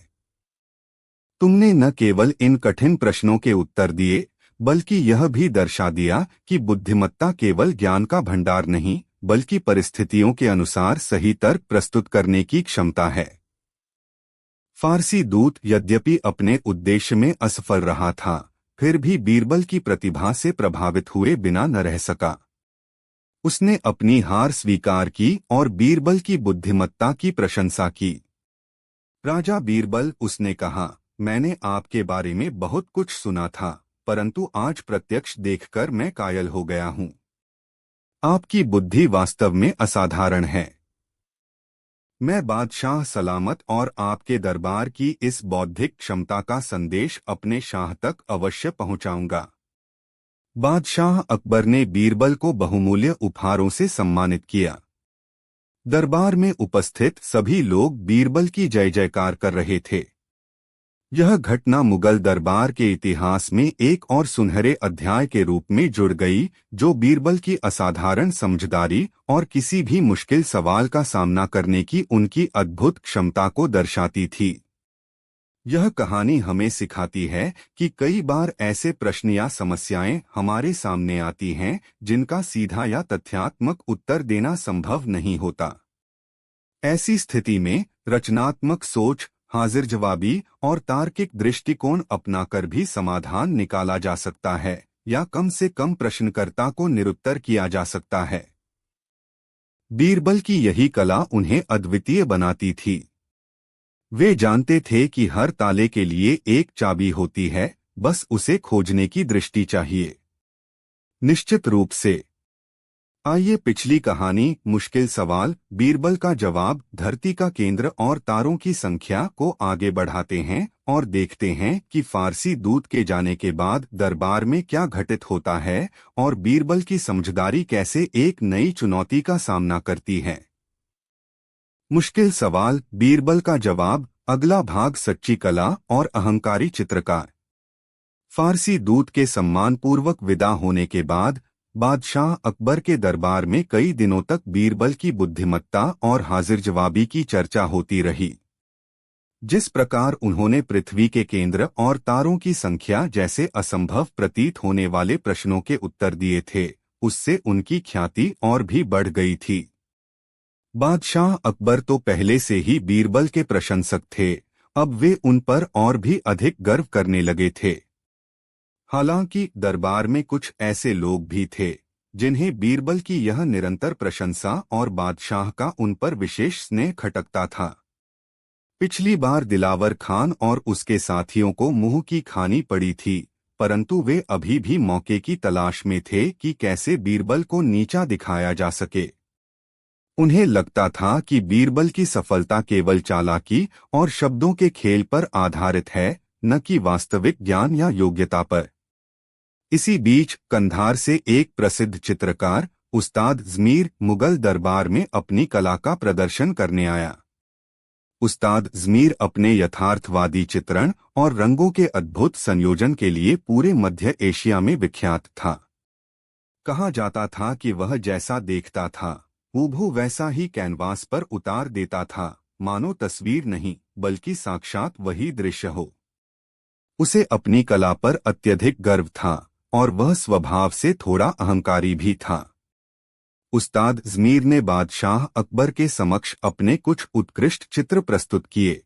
तुमने न केवल इन कठिन प्रश्नों के उत्तर दिए, बल्कि यह भी दर्शा दिया कि बुद्धिमत्ता केवल ज्ञान का भंडार नहीं, बल्कि परिस्थितियों के अनुसार सही तर्क प्रस्तुत करने की क्षमता है। फारसी दूत यद्यपि अपने उद्देश्य में असफल रहा था, फिर भी बीरबल की प्रतिभा से प्रभावित हुए बिना न रह सका। उसने अपनी हार स्वीकार की और बीरबल की बुद्धिमत्ता की प्रशंसा की। राजा बीरबल, उसने कहा, मैंने आपके बारे में बहुत कुछ सुना था, परंतु आज प्रत्यक्ष देखकर मैं कायल हो गया हूँ। आपकी बुद्धि वास्तव में असाधारण है। मैं बादशाह सलामत और आपके दरबार की इस बौद्धिक क्षमता का संदेश अपने शाह तक अवश्य पहुंचाऊंगा। बादशाह अकबर ने बीरबल को बहुमूल्य उपहारों से सम्मानित किया। दरबार में उपस्थित सभी लोग बीरबल की जय जयकार कर रहे थे। यह घटना मुगल दरबार के इतिहास में एक और सुनहरे अध्याय के रूप में जुड़ गई, जो बीरबल की असाधारण समझदारी और किसी भी मुश्किल सवाल का सामना करने की उनकी अद्भुत क्षमता को दर्शाती थी। यह कहानी हमें सिखाती है कि कई बार ऐसे प्रश्न या समस्याएं हमारे सामने आती हैं, जिनका सीधा या तथ्यात्मक उत्तर देना संभव नहीं होता। ऐसी स्थिति में रचनात्मक सोच, हाजिर जवाबी और तार्किक दृष्टिकोण अपनाकर भी समाधान निकाला जा सकता है, या कम से कम प्रश्नकर्ता को निरुत्तर किया जा सकता है। बीरबल की यही कला उन्हें अद्वितीय बनाती थी। वे जानते थे कि हर ताले के लिए एक चाबी होती है, बस उसे खोजने की दृष्टि चाहिए। निश्चित रूप से। आइए पिछली कहानी मुश्किल सवाल, बीरबल का जवाब, धरती का केंद्र और तारों की संख्या को आगे बढ़ाते हैं और देखते हैं कि फारसी दूत के जाने के बाद दरबार में क्या घटित होता है और बीरबल की समझदारी कैसे एक नई चुनौती का सामना करती है। मुश्किल सवाल, बीरबल का जवाब, अगला भाग, सच्ची कला और अहंकारी चित्रकार। फारसी दूत के सम्मानपूर्वक विदा होने के बाद बादशाह अकबर के दरबार में कई दिनों तक बीरबल की बुद्धिमत्ता और हाजिर जवाबी की चर्चा होती रही। जिस प्रकार उन्होंने पृथ्वी के केंद्र और तारों की संख्या जैसे असंभव प्रतीत होने वाले प्रश्नों के उत्तर दिए थे, उससे उनकी ख्याति और भी बढ़ गई थी। बादशाह अकबर तो पहले से ही बीरबल के प्रशंसक थे, अब वे उन पर और भी अधिक गर्व करने लगे थे। हालांकि दरबार में कुछ ऐसे लोग भी थे जिन्हें बीरबल की यह निरंतर प्रशंसा और बादशाह का उन पर विशेष स्नेह खटकता था। पिछली बार दिलावर खान और उसके साथियों को मुंह की खानी पड़ी थी, परंतु वे अभी भी मौके की तलाश में थे कि कैसे बीरबल को नीचा दिखाया जा सके। उन्हें लगता था कि बीरबल की सफलता केवल चालाकी और शब्दों के खेल पर आधारित है, न कि वास्तविक ज्ञान या योग्यता पर। इसी बीच कंधार से एक प्रसिद्ध चित्रकार उस्ताद ज़मीर मुगल दरबार में अपनी कला का प्रदर्शन करने आया। उस्ताद ज़मीर अपने यथार्थवादी चित्रण और रंगों के अद्भुत संयोजन के लिए पूरे मध्य एशिया में विख्यात था। कहा जाता था कि वह जैसा देखता था हूबहू वैसा ही कैनवास पर उतार देता था, मानो तस्वीर नहीं बल्कि साक्षात वही दृश्य हो। उसे अपनी कला पर अत्यधिक गर्व था और वह स्वभाव से थोड़ा अहंकारी भी था। उस्ताद ज़मीर ने बादशाह अकबर के समक्ष अपने कुछ उत्कृष्ट चित्र प्रस्तुत किए।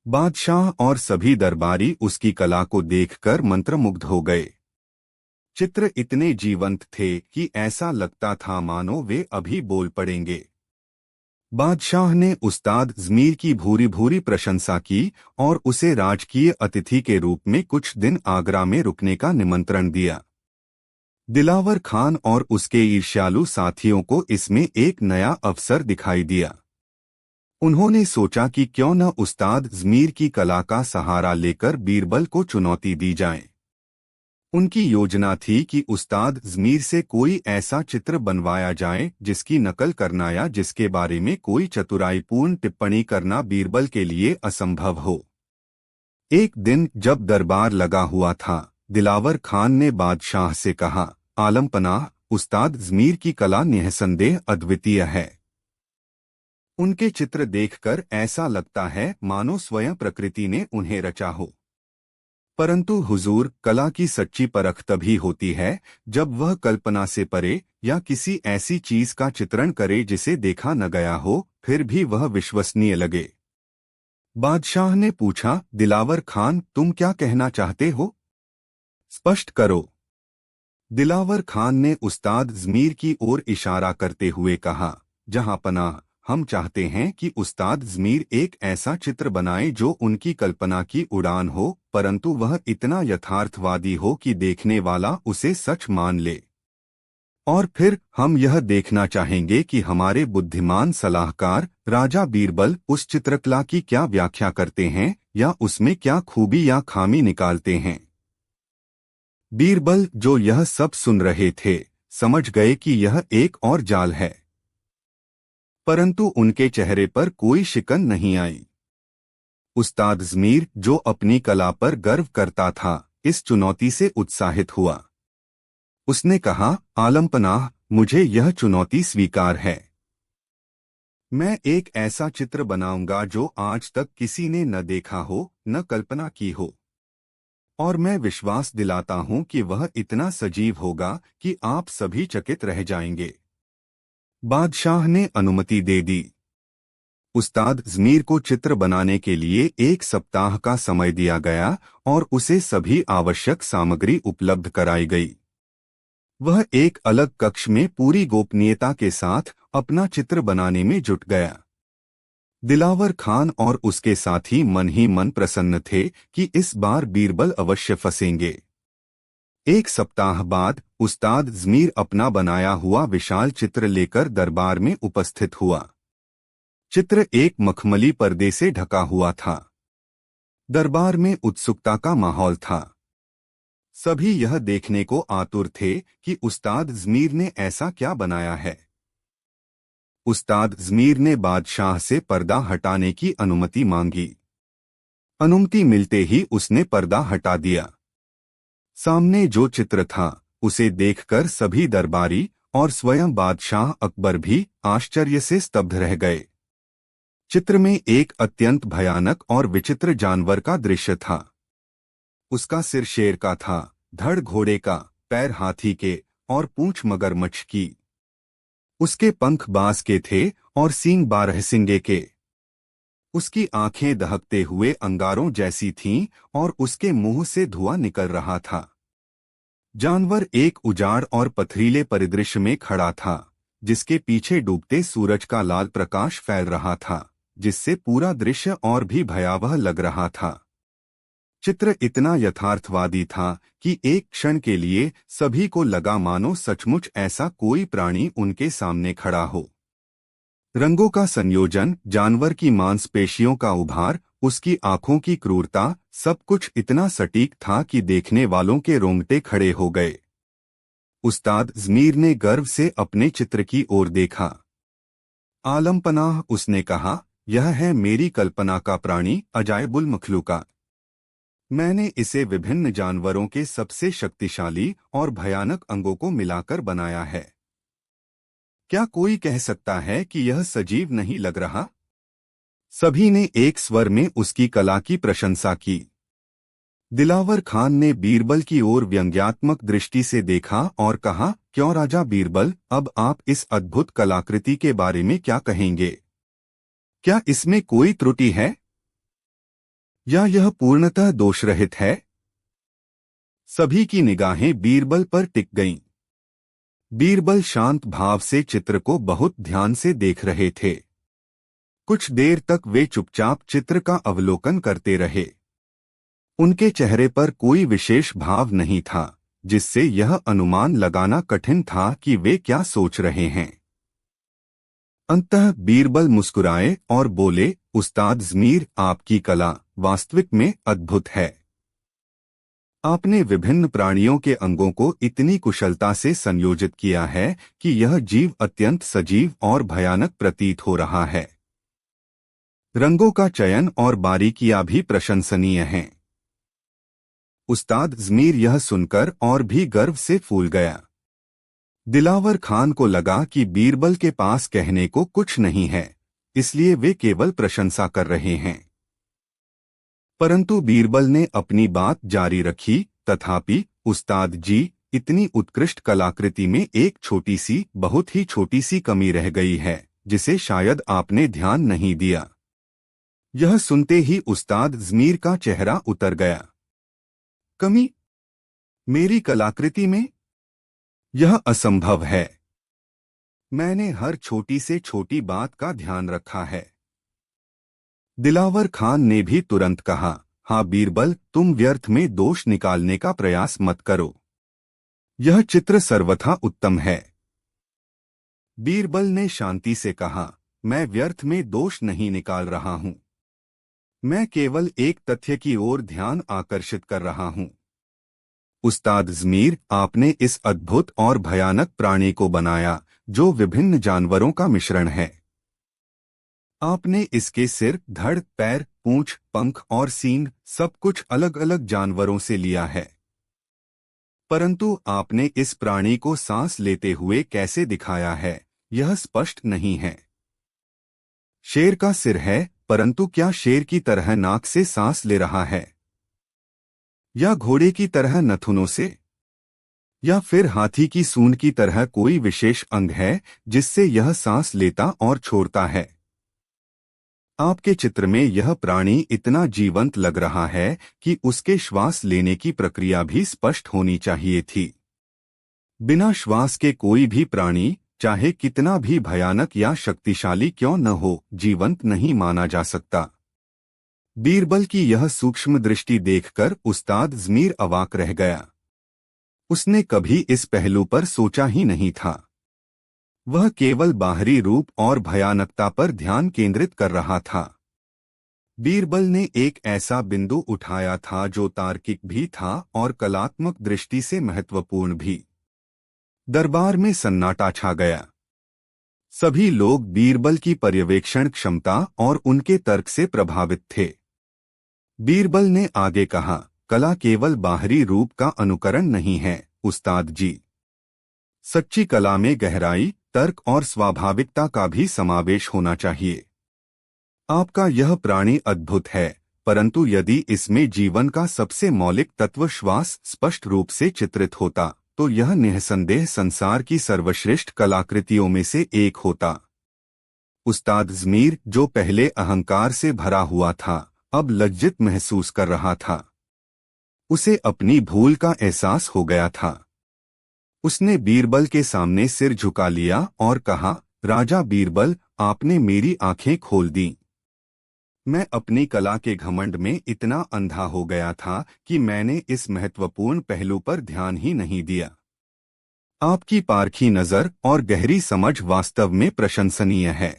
बादशाह और सभी दरबारी उसकी कला को देखकर मंत्रमुग्ध हो गए। चित्र इतने जीवंत थे कि ऐसा लगता था मानो वे अभी बोल पड़ेंगे। बादशाह ने उस्ताद ज़मीर की भूरी भूरी प्रशंसा की और उसे राजकीय अतिथि के रूप में कुछ दिन आगरा में रुकने का निमंत्रण दिया। दिलावर खान और उसके ईर्ष्यालु साथियों को इसमें एक नया अवसर दिखाई दिया। उन्होंने सोचा कि क्यों न उस्ताद ज़मीर की कला का सहारा लेकर बीरबल को चुनौती दी जाए। उनकी योजना थी कि उस्ताद ज़मीर से कोई ऐसा चित्र बनवाया जाए जिसकी नकल करना या जिसके बारे में कोई चतुराईपूर्ण टिप्पणी करना बीरबल के लिए असंभव हो। एक दिन जब दरबार लगा हुआ था, दिलावर खान ने बादशाह से कहा, आलमपनाह, उस्ताद ज़मीर की कला निःसंदेह अद्वितीय है। उनके चित्र देखकर ऐसा लगता है मानो स्वयं प्रकृति ने उन्हें रचा हो। परंतु हुजूर, कला की सच्ची परख तभी होती है जब वह कल्पना से परे या किसी ऐसी चीज का चित्रण करे जिसे देखा न गया हो, फिर भी वह विश्वसनीय लगे। बादशाह ने पूछा, दिलावर खान, तुम क्या कहना चाहते हो? स्पष्ट करो। दिलावर खान ने उस्ताद ज़मीर की ओर इशारा करते हुए कहा, जहां पनाह, हम चाहते हैं कि उस्ताद ज़मीर एक ऐसा चित्र बनाए जो उनकी कल्पना की उड़ान हो, परंतु वह इतना यथार्थवादी हो कि देखने वाला उसे सच मान ले। और फिर हम यह देखना चाहेंगे कि हमारे बुद्धिमान सलाहकार राजा बीरबल उस चित्रकला की क्या व्याख्या करते हैं या उसमें क्या खूबी या खामी निकालते हैं। बीरबल, जो यह सब सुन रहे थे, समझ गए कि यह एक और जाल है, परंतु उनके चेहरे पर कोई शिकन नहीं आई। उस्ताद ज़मीर, जो अपनी कला पर गर्व करता था, इस चुनौती से उत्साहित हुआ। उसने कहा, आलमपनाह, मुझे यह चुनौती स्वीकार है। मैं एक ऐसा चित्र बनाऊंगा जो आज तक किसी ने न देखा हो, न कल्पना की हो। और मैं विश्वास दिलाता हूं कि वह इतना सजीव होगा कि आप सभी चकित रह जाएंगे। बादशाह ने अनुमति दे दी। उस्ताद ज़मीर को चित्र बनाने के लिए 1 सप्ताह का समय दिया गया और उसे सभी आवश्यक सामग्री उपलब्ध कराई गई। वह एक अलग कक्ष में पूरी गोपनीयता के साथ अपना चित्र बनाने में जुट गया। दिलावर खान और उसके साथी मन ही मन प्रसन्न थे कि इस बार बीरबल अवश्य फंसेंगे। 1 सप्ताह बाद उस्ताद ज़मीर अपना बनाया हुआ विशाल चित्र लेकर दरबार में उपस्थित हुआ। चित्र एक मखमली पर्दे से ढका हुआ था। दरबार में उत्सुकता का माहौल था। सभी यह देखने को आतुर थे कि उस्ताद ज़मीर ने ऐसा क्या बनाया है। उस्ताद ज़मीर ने बादशाह से पर्दा हटाने की अनुमति मांगी। अनुमति मिलते ही उसने पर्दा हटा दिया। सामने जो चित्र था, उसे देखकर सभी दरबारी और स्वयं बादशाह अकबर भी आश्चर्य से स्तब्ध रह गए। चित्र में एक अत्यंत भयानक और विचित्र जानवर का दृश्य था। उसका सिर शेर का था, धड़ घोड़े का, पैर हाथी के और पूंछ मगरमच्छ की। उसके पंख बाज के थे और सींग बारहसिंगे के। उसकी आंखें दहकते हुए अंगारों जैसी थीं और उसके मुंह से धुआं निकल रहा था। जानवर एक उजाड़ और पथरीले परिदृश्य में खड़ा था, जिसके पीछे डूबते सूरज का लाल प्रकाश फैल रहा था, जिससे पूरा दृश्य और भी भयावह लग रहा था। चित्र इतना यथार्थवादी था कि एक क्षण के लिए सभी को लगा मानो सचमुच ऐसा कोई प्राणी उनके सामने खड़ा हो। रंगों का संयोजन, जानवर की मांसपेशियों का उभार, उसकी आंखों की क्रूरता, सब कुछ इतना सटीक था कि देखने वालों के रोंगटे खड़े हो गए। उस्ताद ज़मीर ने गर्व से अपने चित्र की ओर देखा। आलमपनाह, उसने कहा, यह है मेरी कल्पना का प्राणी, अजायबुल मखलूका। मैंने इसे विभिन्न जानवरों के सबसे शक्तिशाली और भयानक अंगों को मिलाकर बनाया है। क्या कोई कह सकता है कि यह सजीव नहीं लग रहा? सभी ने एक स्वर में उसकी कला की प्रशंसा की। दिलावर खान ने बीरबल की ओर व्यंग्यात्मक दृष्टि से देखा और कहा, क्यों राजा बीरबल, अब आप इस अद्भुत कलाकृति के बारे में क्या कहेंगे? क्या इसमें कोई त्रुटि है या यह पूर्णतः दोषरहित है? सभी की निगाहें बीरबल पर टिक गईं। बीरबल शांत भाव से चित्र को बहुत ध्यान से देख रहे थे। कुछ देर तक वे चुपचाप चित्र का अवलोकन करते रहे। उनके चेहरे पर कोई विशेष भाव नहीं था, जिससे यह अनुमान लगाना कठिन था कि वे क्या सोच रहे हैं। अंततः बीरबल मुस्कुराए और बोले, उस्ताद ज़मीर, आपकी कला वास्तविक में अद्भुत है। आपने विभिन्न प्राणियों के अंगों को इतनी कुशलता से संयोजित किया है कि यह जीव अत्यंत सजीव और भयानक प्रतीत हो रहा है। रंगों का चयन और बारीकियां भी प्रशंसनीय हैं। उस्ताद ज़मीर यह सुनकर और भी गर्व से फूल गया। दिलावर खान को लगा कि बीरबल के पास कहने को कुछ नहीं है, इसलिए वे केवल प्रशंसा कर रहे हैं। परंतु बीरबल ने अपनी बात जारी रखी, तथापि उस्ताद जी, इतनी उत्कृष्ट कलाकृति में एक छोटी सी, बहुत ही छोटी सी कमी रह गई है, जिसे शायद आपने ध्यान नहीं दिया। यह सुनते ही उस्ताद ज़मीर का चेहरा उतर गया। कमी? मेरी कलाकृति में? यह असंभव है। मैंने हर छोटी से छोटी बात का ध्यान रखा है। दिलावर खान ने भी तुरंत कहा, हाँ बीरबल, तुम व्यर्थ में दोष निकालने का प्रयास मत करो। यह चित्र सर्वथा उत्तम है। बीरबल ने शांति से कहा, मैं व्यर्थ में दोष नहीं निकाल रहा हूं। मैं केवल एक तथ्य की ओर ध्यान आकर्षित कर रहा हूं। उस्ताद ज़मीर, आपने इस अद्भुत और भयानक प्राणी को बनाया जो विभिन्न जानवरों का मिश्रण है। आपने इसके सिर, धड़, पैर, पूंछ, पंख और सींग सब कुछ अलग अलग जानवरों से लिया है। परंतु आपने इस प्राणी को सांस लेते हुए कैसे दिखाया है, यह स्पष्ट नहीं है। शेर का सिर है, परंतु क्या शेर की तरह नाक से सांस ले रहा है, या घोड़े की तरह नथुनों से, या फिर हाथी की सूंड की तरह कोई विशेष अंग है जिससे यह सांस लेता और छोड़ता है। आपके चित्र में यह प्राणी इतना जीवंत लग रहा है कि उसके श्वास लेने की प्रक्रिया भी स्पष्ट होनी चाहिए थी। बिना श्वास के कोई भी प्राणी, चाहे कितना भी भयानक या शक्तिशाली क्यों न हो, जीवंत नहीं माना जा सकता। बीरबल की यह सूक्ष्म दृष्टि देखकर उस्ताद ज़मीर अवाक रह गया। उसने कभी इस पहलू पर सोचा ही नहीं था। वह केवल बाहरी रूप और भयानकता पर ध्यान केंद्रित कर रहा था। बीरबल ने एक ऐसा बिंदु उठाया था जो तार्किक भी था और कलात्मक दृष्टि से महत्वपूर्ण भी। दरबार में सन्नाटा छा गया। सभी लोग बीरबल की पर्यवेक्षण क्षमता और उनके तर्क से प्रभावित थे। बीरबल ने आगे कहा, कला केवल बाहरी रूप का अनुकरण नहीं है उस्ताद जी। सच्ची कला में गहराई, तर्क और स्वाभाविकता का भी समावेश होना चाहिए। आपका यह प्राणी अद्भुत है, परंतु यदि इसमें जीवन का सबसे मौलिक तत्व श्वास स्पष्ट रूप से चित्रित होता, तो यह निःसंदेह संसार की सर्वश्रेष्ठ कलाकृतियों में से एक होता। उस्ताद ज़मीर, जो पहले अहंकार से भरा हुआ था, अब लज्जित महसूस कर रहा था। उसे अपनी भूल का एहसास हो गया था। उसने बीरबल के सामने सिर झुका लिया और कहा, राजा बीरबल, आपने मेरी आंखें खोल दी। मैं अपनी कला के घमंड में इतना अंधा हो गया था कि मैंने इस महत्वपूर्ण पहलू पर ध्यान ही नहीं दिया। आपकी पारखी नज़र और गहरी समझ वास्तव में प्रशंसनीय है।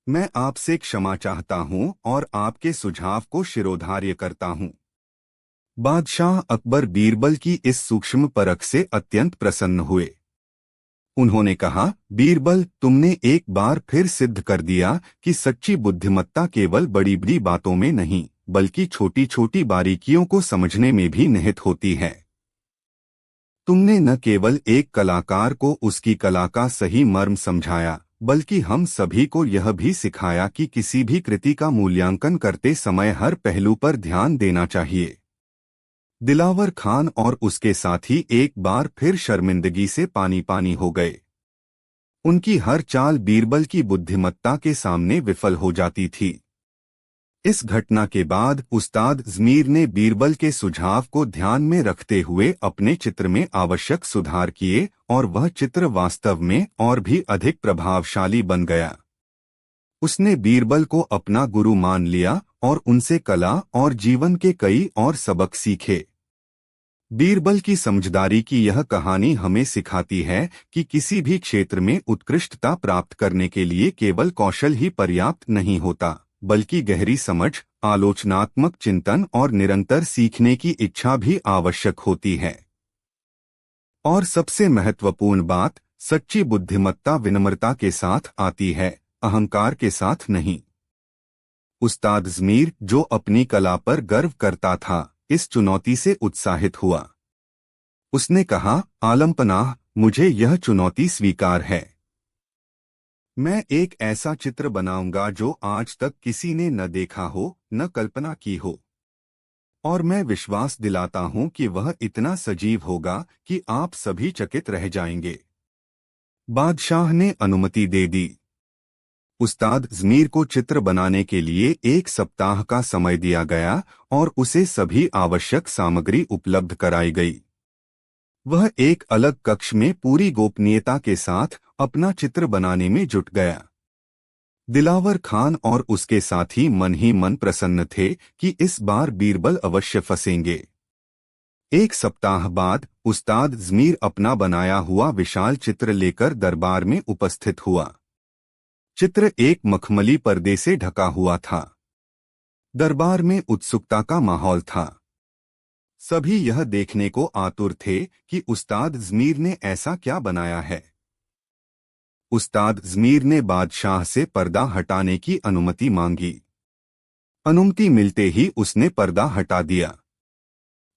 मैं आपसे क्षमा चाहता हूं और आपके सुझाव को शिरोधार्य करता हूं। बादशाह अकबर बीरबल की इस सूक्ष्म परख से अत्यंत प्रसन्न हुए। उन्होंने कहा, बीरबल, तुमने एक बार फिर सिद्ध कर दिया कि सच्ची बुद्धिमत्ता केवल बड़ी बड़ी बातों में नहीं, बल्कि छोटी छोटी बारीकियों को समझने में भी निहित होती है। तुमने न केवल एक कलाकार को उसकी कला का सही मर्म समझाया, बल्कि हम सभी को यह भी सिखाया कि किसी भी कृति का मूल्यांकन करते समय हर पहलू पर ध्यान देना चाहिए। दिलावर खान और उसके साथी एक बार फिर शर्मिंदगी से पानी पानी हो गए। उनकी हर चाल बीरबल की बुद्धिमत्ता के सामने विफल हो जाती थी। इस घटना के बाद उस्ताद ज़मीर ने बीरबल के सुझाव को ध्यान में रखते हुए अपने चित्र में आवश्यक सुधार किए और वह चित्र वास्तव में और भी अधिक प्रभावशाली बन गया। उसने बीरबल को अपना गुरु मान लिया और उनसे कला और जीवन के कई और सबक सीखे। बीरबल की समझदारी की यह कहानी हमें सिखाती है कि किसी भी क्षेत्र में उत्कृष्टता प्राप्त करने के लिए केवल कौशल ही पर्याप्त नहीं होता, बल्कि गहरी समझ, आलोचनात्मक चिंतन और निरंतर सीखने की इच्छा भी आवश्यक होती है। और सबसे महत्वपूर्ण बात, सच्ची बुद्धिमत्ता विनम्रता के साथ आती है, अहंकार के साथ नहीं। उस्ताद ज़मीर, जो अपनी कला पर गर्व करता था, इस चुनौती से उत्साहित हुआ। उसने कहा, आलमपनाह, मुझे यह चुनौती स्वीकार है। मैं एक ऐसा चित्र बनाऊंगा जो आज तक किसी ने न देखा हो, न कल्पना की हो। और मैं विश्वास दिलाता हूं कि वह इतना सजीव होगा कि आप सभी चकित रह जाएंगे। बादशाह ने अनुमति दे दी। उस्ताद ज़मीर को चित्र बनाने के लिए 1 सप्ताह का समय दिया गया और उसे सभी आवश्यक सामग्री उपलब्ध कराई गई। वह एक अलग कक्ष में पूरी गोपनीयता के साथ अपना चित्र बनाने में जुट गया। दिलावर खान और उसके साथी मन ही मन प्रसन्न थे कि इस बार बीरबल अवश्य फंसेंगे। 1 सप्ताह बाद उस्ताद ज़मीर अपना बनाया हुआ विशाल चित्र लेकर दरबार में उपस्थित हुआ। चित्र एक मखमली पर्दे से ढका हुआ था। दरबार में उत्सुकता का माहौल था। सभी यह देखने को आतुर थे कि उस्ताद ज़मीर ने ऐसा क्या बनाया है। उस्ताद ज़मीर ने बादशाह से पर्दा हटाने की अनुमति मांगी। अनुमति मिलते ही उसने पर्दा हटा दिया।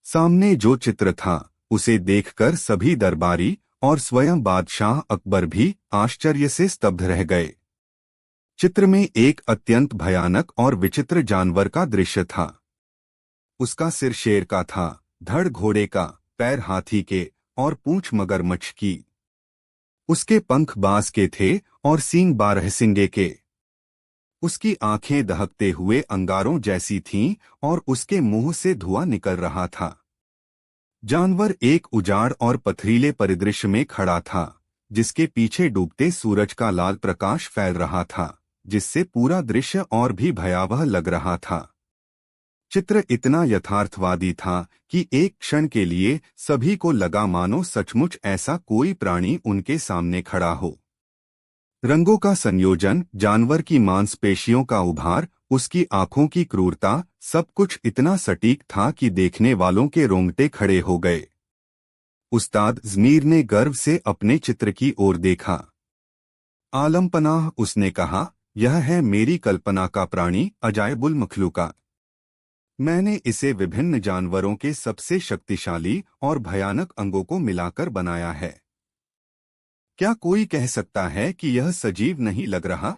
सामने जो चित्र था, उसे देखकर सभी दरबारी और स्वयं बादशाह अकबर भी आश्चर्य से स्तब्ध रह गए। चित्र में एक अत्यंत भयानक और विचित्र जानवर का दृश्य था। उसका सिर शेर का था, धड़ घोड़े का, पैर हाथी के और पूंछ मगरमच्छ की। उसके पंख बाज के थे और सींग बारहसिंगे के। उसकी आंखें दहकते हुए अंगारों जैसी थीं और उसके मुंह से धुआं निकल रहा था। जानवर एक उजाड़ और पथरीले परिदृश्य में खड़ा था, जिसके पीछे डूबते सूरज का लाल प्रकाश फैल रहा था, जिससे पूरा दृश्य और भी भयावह लग रहा था। चित्र इतना यथार्थवादी था कि एक क्षण के लिए सभी को लगा मानो सचमुच ऐसा कोई प्राणी उनके सामने खड़ा हो। रंगों का संयोजन, जानवर की मांसपेशियों का उभार, उसकी आंखों की क्रूरता, सब कुछ इतना सटीक था कि देखने वालों के रोंगटे खड़े हो गए। उस्ताद ज़मीर ने गर्व से अपने चित्र की ओर देखा। आलमपनाह, उसने कहा, यह है मेरी कल्पना का प्राणी, अजायबुल मखलूका। मैंने इसे विभिन्न जानवरों के सबसे शक्तिशाली और भयानक अंगों को मिलाकर बनाया है। क्या कोई कह सकता है कि यह सजीव नहीं लग रहा?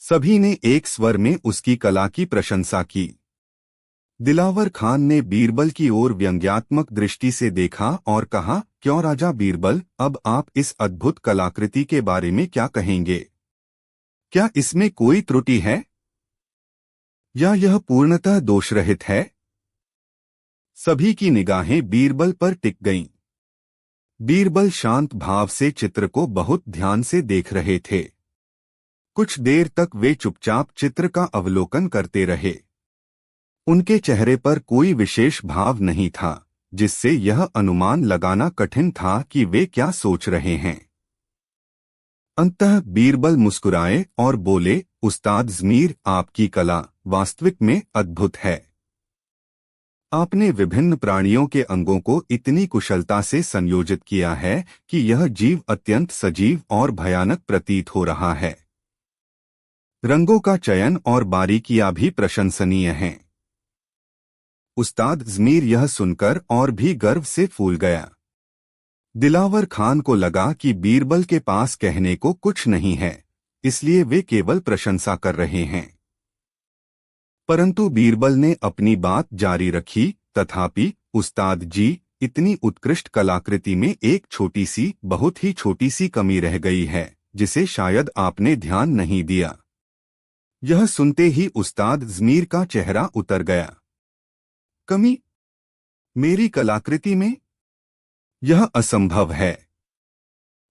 सभी ने एक स्वर में उसकी कला की प्रशंसा की। दिलावर खान ने बीरबल की ओर व्यंग्यात्मक दृष्टि से देखा और कहा, क्यों राजा बीरबल, अब आप इस अद्भुत कलाकृति के बारे में क्या कहेंगे? क्या इसमें कोई त्रुटि है या यह पूर्णतः दोषरहित है? सभी की निगाहें बीरबल पर टिक गईं। बीरबल शांत भाव से चित्र को बहुत ध्यान से देख रहे थे। कुछ देर तक वे चुपचाप चित्र का अवलोकन करते रहे। उनके चेहरे पर कोई विशेष भाव नहीं था, जिससे यह अनुमान लगाना कठिन था कि वे क्या सोच रहे हैं। अंततः बीरबल मुस्कुराए और बोले, उस्ताद ज़मीर, आपकी कला वास्तविक में अद्भुत है। आपने विभिन्न प्राणियों के अंगों को इतनी कुशलता से संयोजित किया है कि यह जीव अत्यंत सजीव और भयानक प्रतीत हो रहा है। रंगों का चयन और बारीकियां भी प्रशंसनीय हैं। उस्ताद ज़मीर यह सुनकर और भी गर्व से फूल गया। दिलावर खान को लगा कि बीरबल के पास कहने को कुछ नहीं है, इसलिए वे केवल प्रशंसा कर रहे हैं। परंतु बीरबल ने अपनी बात जारी रखी, तथापि उस्ताद जी, इतनी उत्कृष्ट कलाकृति में एक छोटी सी, बहुत ही छोटी सी कमी रह गई है, जिसे शायद आपने ध्यान नहीं दिया। यह सुनते ही उस्ताद ज़मीर का चेहरा उतर गया। कमी? मेरी कलाकृति में? यह असंभव है।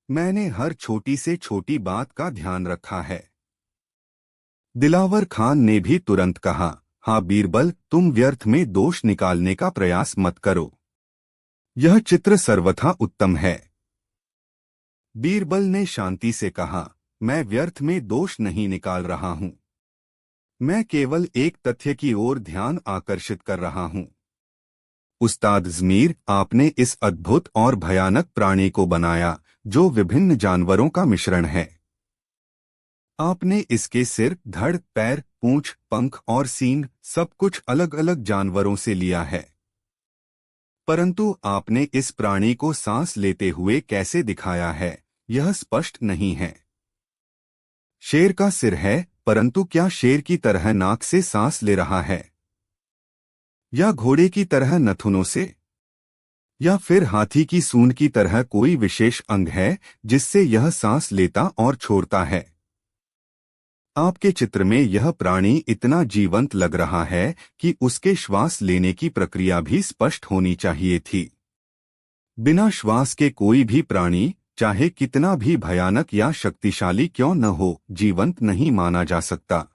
मैंने हर छोटी से छोटी बात का ध्यान रखा है। दिलावर खान ने भी तुरंत कहा, हाँ बीरबल, तुम व्यर्थ में दोष निकालने का प्रयास मत करो। यह चित्र सर्वथा उत्तम है। बीरबल ने शांति से कहा, मैं व्यर्थ में दोष नहीं निकाल रहा हूं। मैं केवल एक तथ्य की ओर ध्यान आकर्षित कर रहा हूं। उस्ताद ज़मीर, आपने इस अद्भुत और भयानक प्राणी को बनाया जो विभिन्न जानवरों का मिश्रण है। आपने इसके सिर, धड़, पैर, पूंछ, पंख और सींग सब कुछ अलग अलग जानवरों से लिया है। परंतु आपने इस प्राणी को सांस लेते हुए कैसे दिखाया है, यह स्पष्ट नहीं है। शेर का सिर है, परंतु क्या शेर की तरह नाक से सांस ले रहा है, या घोड़े की तरह नथुनों से, या फिर हाथी की सूंड की तरह कोई विशेष अंग है जिससे यह सांस लेता और छोड़ता है? आपके चित्र में यह प्राणी इतना जीवंत लग रहा है कि उसके श्वास लेने की प्रक्रिया भी स्पष्ट होनी चाहिए थी। बिना श्वास के कोई भी प्राणी, चाहे कितना भी भयानक या शक्तिशाली क्यों न हो, जीवंत नहीं माना जा सकता।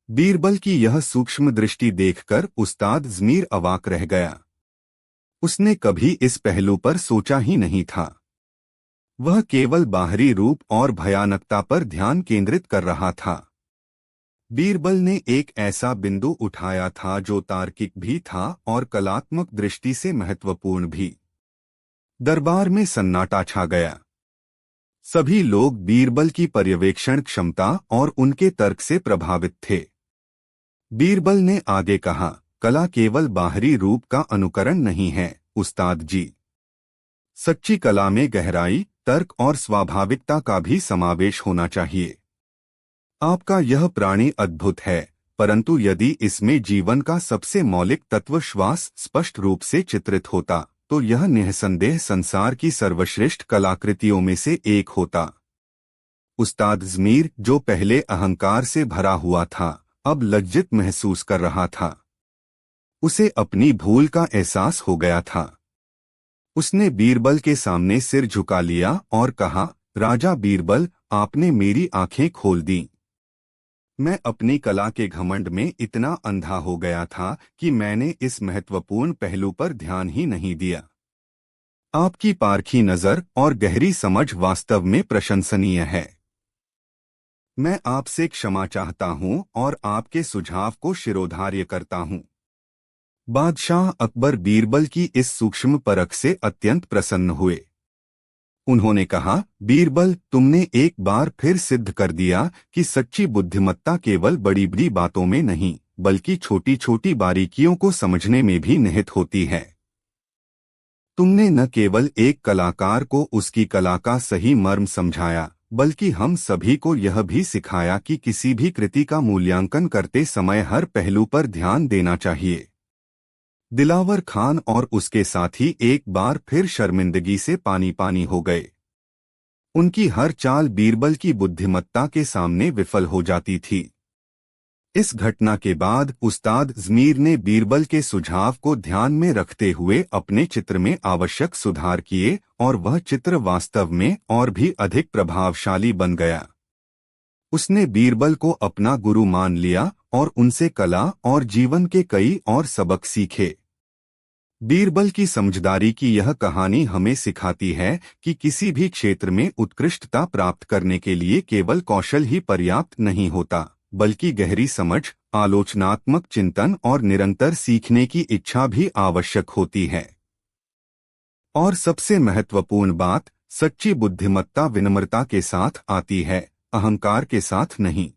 बीरबल की यह सूक्ष्म दृष्टि देखकर उस्ताद ज़मीर अवाक रह गया। उसने कभी इस पहलू पर सोचा ही नहीं था। वह केवल बाहरी रूप और भयानकता पर ध्यान केंद्रित कर रहा था। बीरबल ने एक ऐसा बिंदु उठाया था जो तार्किक भी था और कलात्मक दृष्टि से महत्वपूर्ण भी। दरबार में सन्नाटा छा गया। सभी लोग बीरबल की पर्यवेक्षण क्षमता और उनके तर्क से प्रभावित थे। बीरबल ने आगे कहा, कला केवल बाहरी रूप का अनुकरण नहीं है उस्ताद जी। सच्ची कला में गहराई, तर्क और स्वाभाविकता का भी समावेश होना चाहिए। आपका यह प्राणी अद्भुत है, परंतु यदि इसमें जीवन का सबसे मौलिक तत्व श्वास स्पष्ट रूप से चित्रित होता तो यह निःसंदेह संसार की सर्वश्रेष्ठ कलाकृतियों में से एक होता। उस्ताद ज़मीर, जो पहले अहंकार से भरा हुआ था, अब लज्जित महसूस कर रहा था। उसे अपनी भूल का एहसास हो गया था। उसने बीरबल के सामने सिर झुका लिया और कहा, राजा बीरबल, आपने मेरी आंखें खोल दी। मैं अपनी कला के घमंड में इतना अंधा हो गया था कि मैंने इस महत्वपूर्ण पहलू पर ध्यान ही नहीं दिया। आपकी पारखी नजर और गहरी समझ वास्तव में प्रशंसनीय है। मैं आपसे क्षमा चाहता हूं और आपके सुझाव को शिरोधार्य करता हूं। बादशाह अकबर बीरबल की इस सूक्ष्म परख से अत्यंत प्रसन्न हुए। उन्होंने कहा, बीरबल, तुमने एक बार फिर सिद्ध कर दिया कि सच्ची बुद्धिमत्ता केवल बड़ी बड़ी बातों में नहीं, बल्कि छोटी छोटी बारीकियों को समझने में भी निहित होती है। तुमने न केवल एक कलाकार को उसकी कला का सही मर्म समझाया, बल्कि हम सभी को यह भी सिखाया कि किसी भी कृति का मूल्यांकन करते समय हर पहलू पर ध्यान देना चाहिए। दिलावर खान और उसके साथी एक बार फिर शर्मिंदगी से पानी पानी हो गए। उनकी हर चाल बीरबल की बुद्धिमत्ता के सामने विफल हो जाती थी। इस घटना के बाद उस्ताद ज़मीर ने बीरबल के सुझाव को ध्यान में रखते हुए अपने चित्र में आवश्यक सुधार किए और वह चित्र वास्तव में और भी अधिक प्रभावशाली बन गया। उसने बीरबल को अपना गुरु मान लिया और उनसे कला और जीवन के कई और सबक सीखे। बीरबल की समझदारी की यह कहानी हमें सिखाती है कि किसी भी क्षेत्र में उत्कृष्टता प्राप्त करने के लिए केवल कौशल ही पर्याप्त नहीं होता, बल्कि गहरी समझ, आलोचनात्मक चिंतन और निरंतर सीखने की इच्छा भी आवश्यक होती है। और सबसे महत्वपूर्ण बात, सच्ची बुद्धिमत्ता विनम्रता के साथ आती है, अहंकार के साथ नहीं।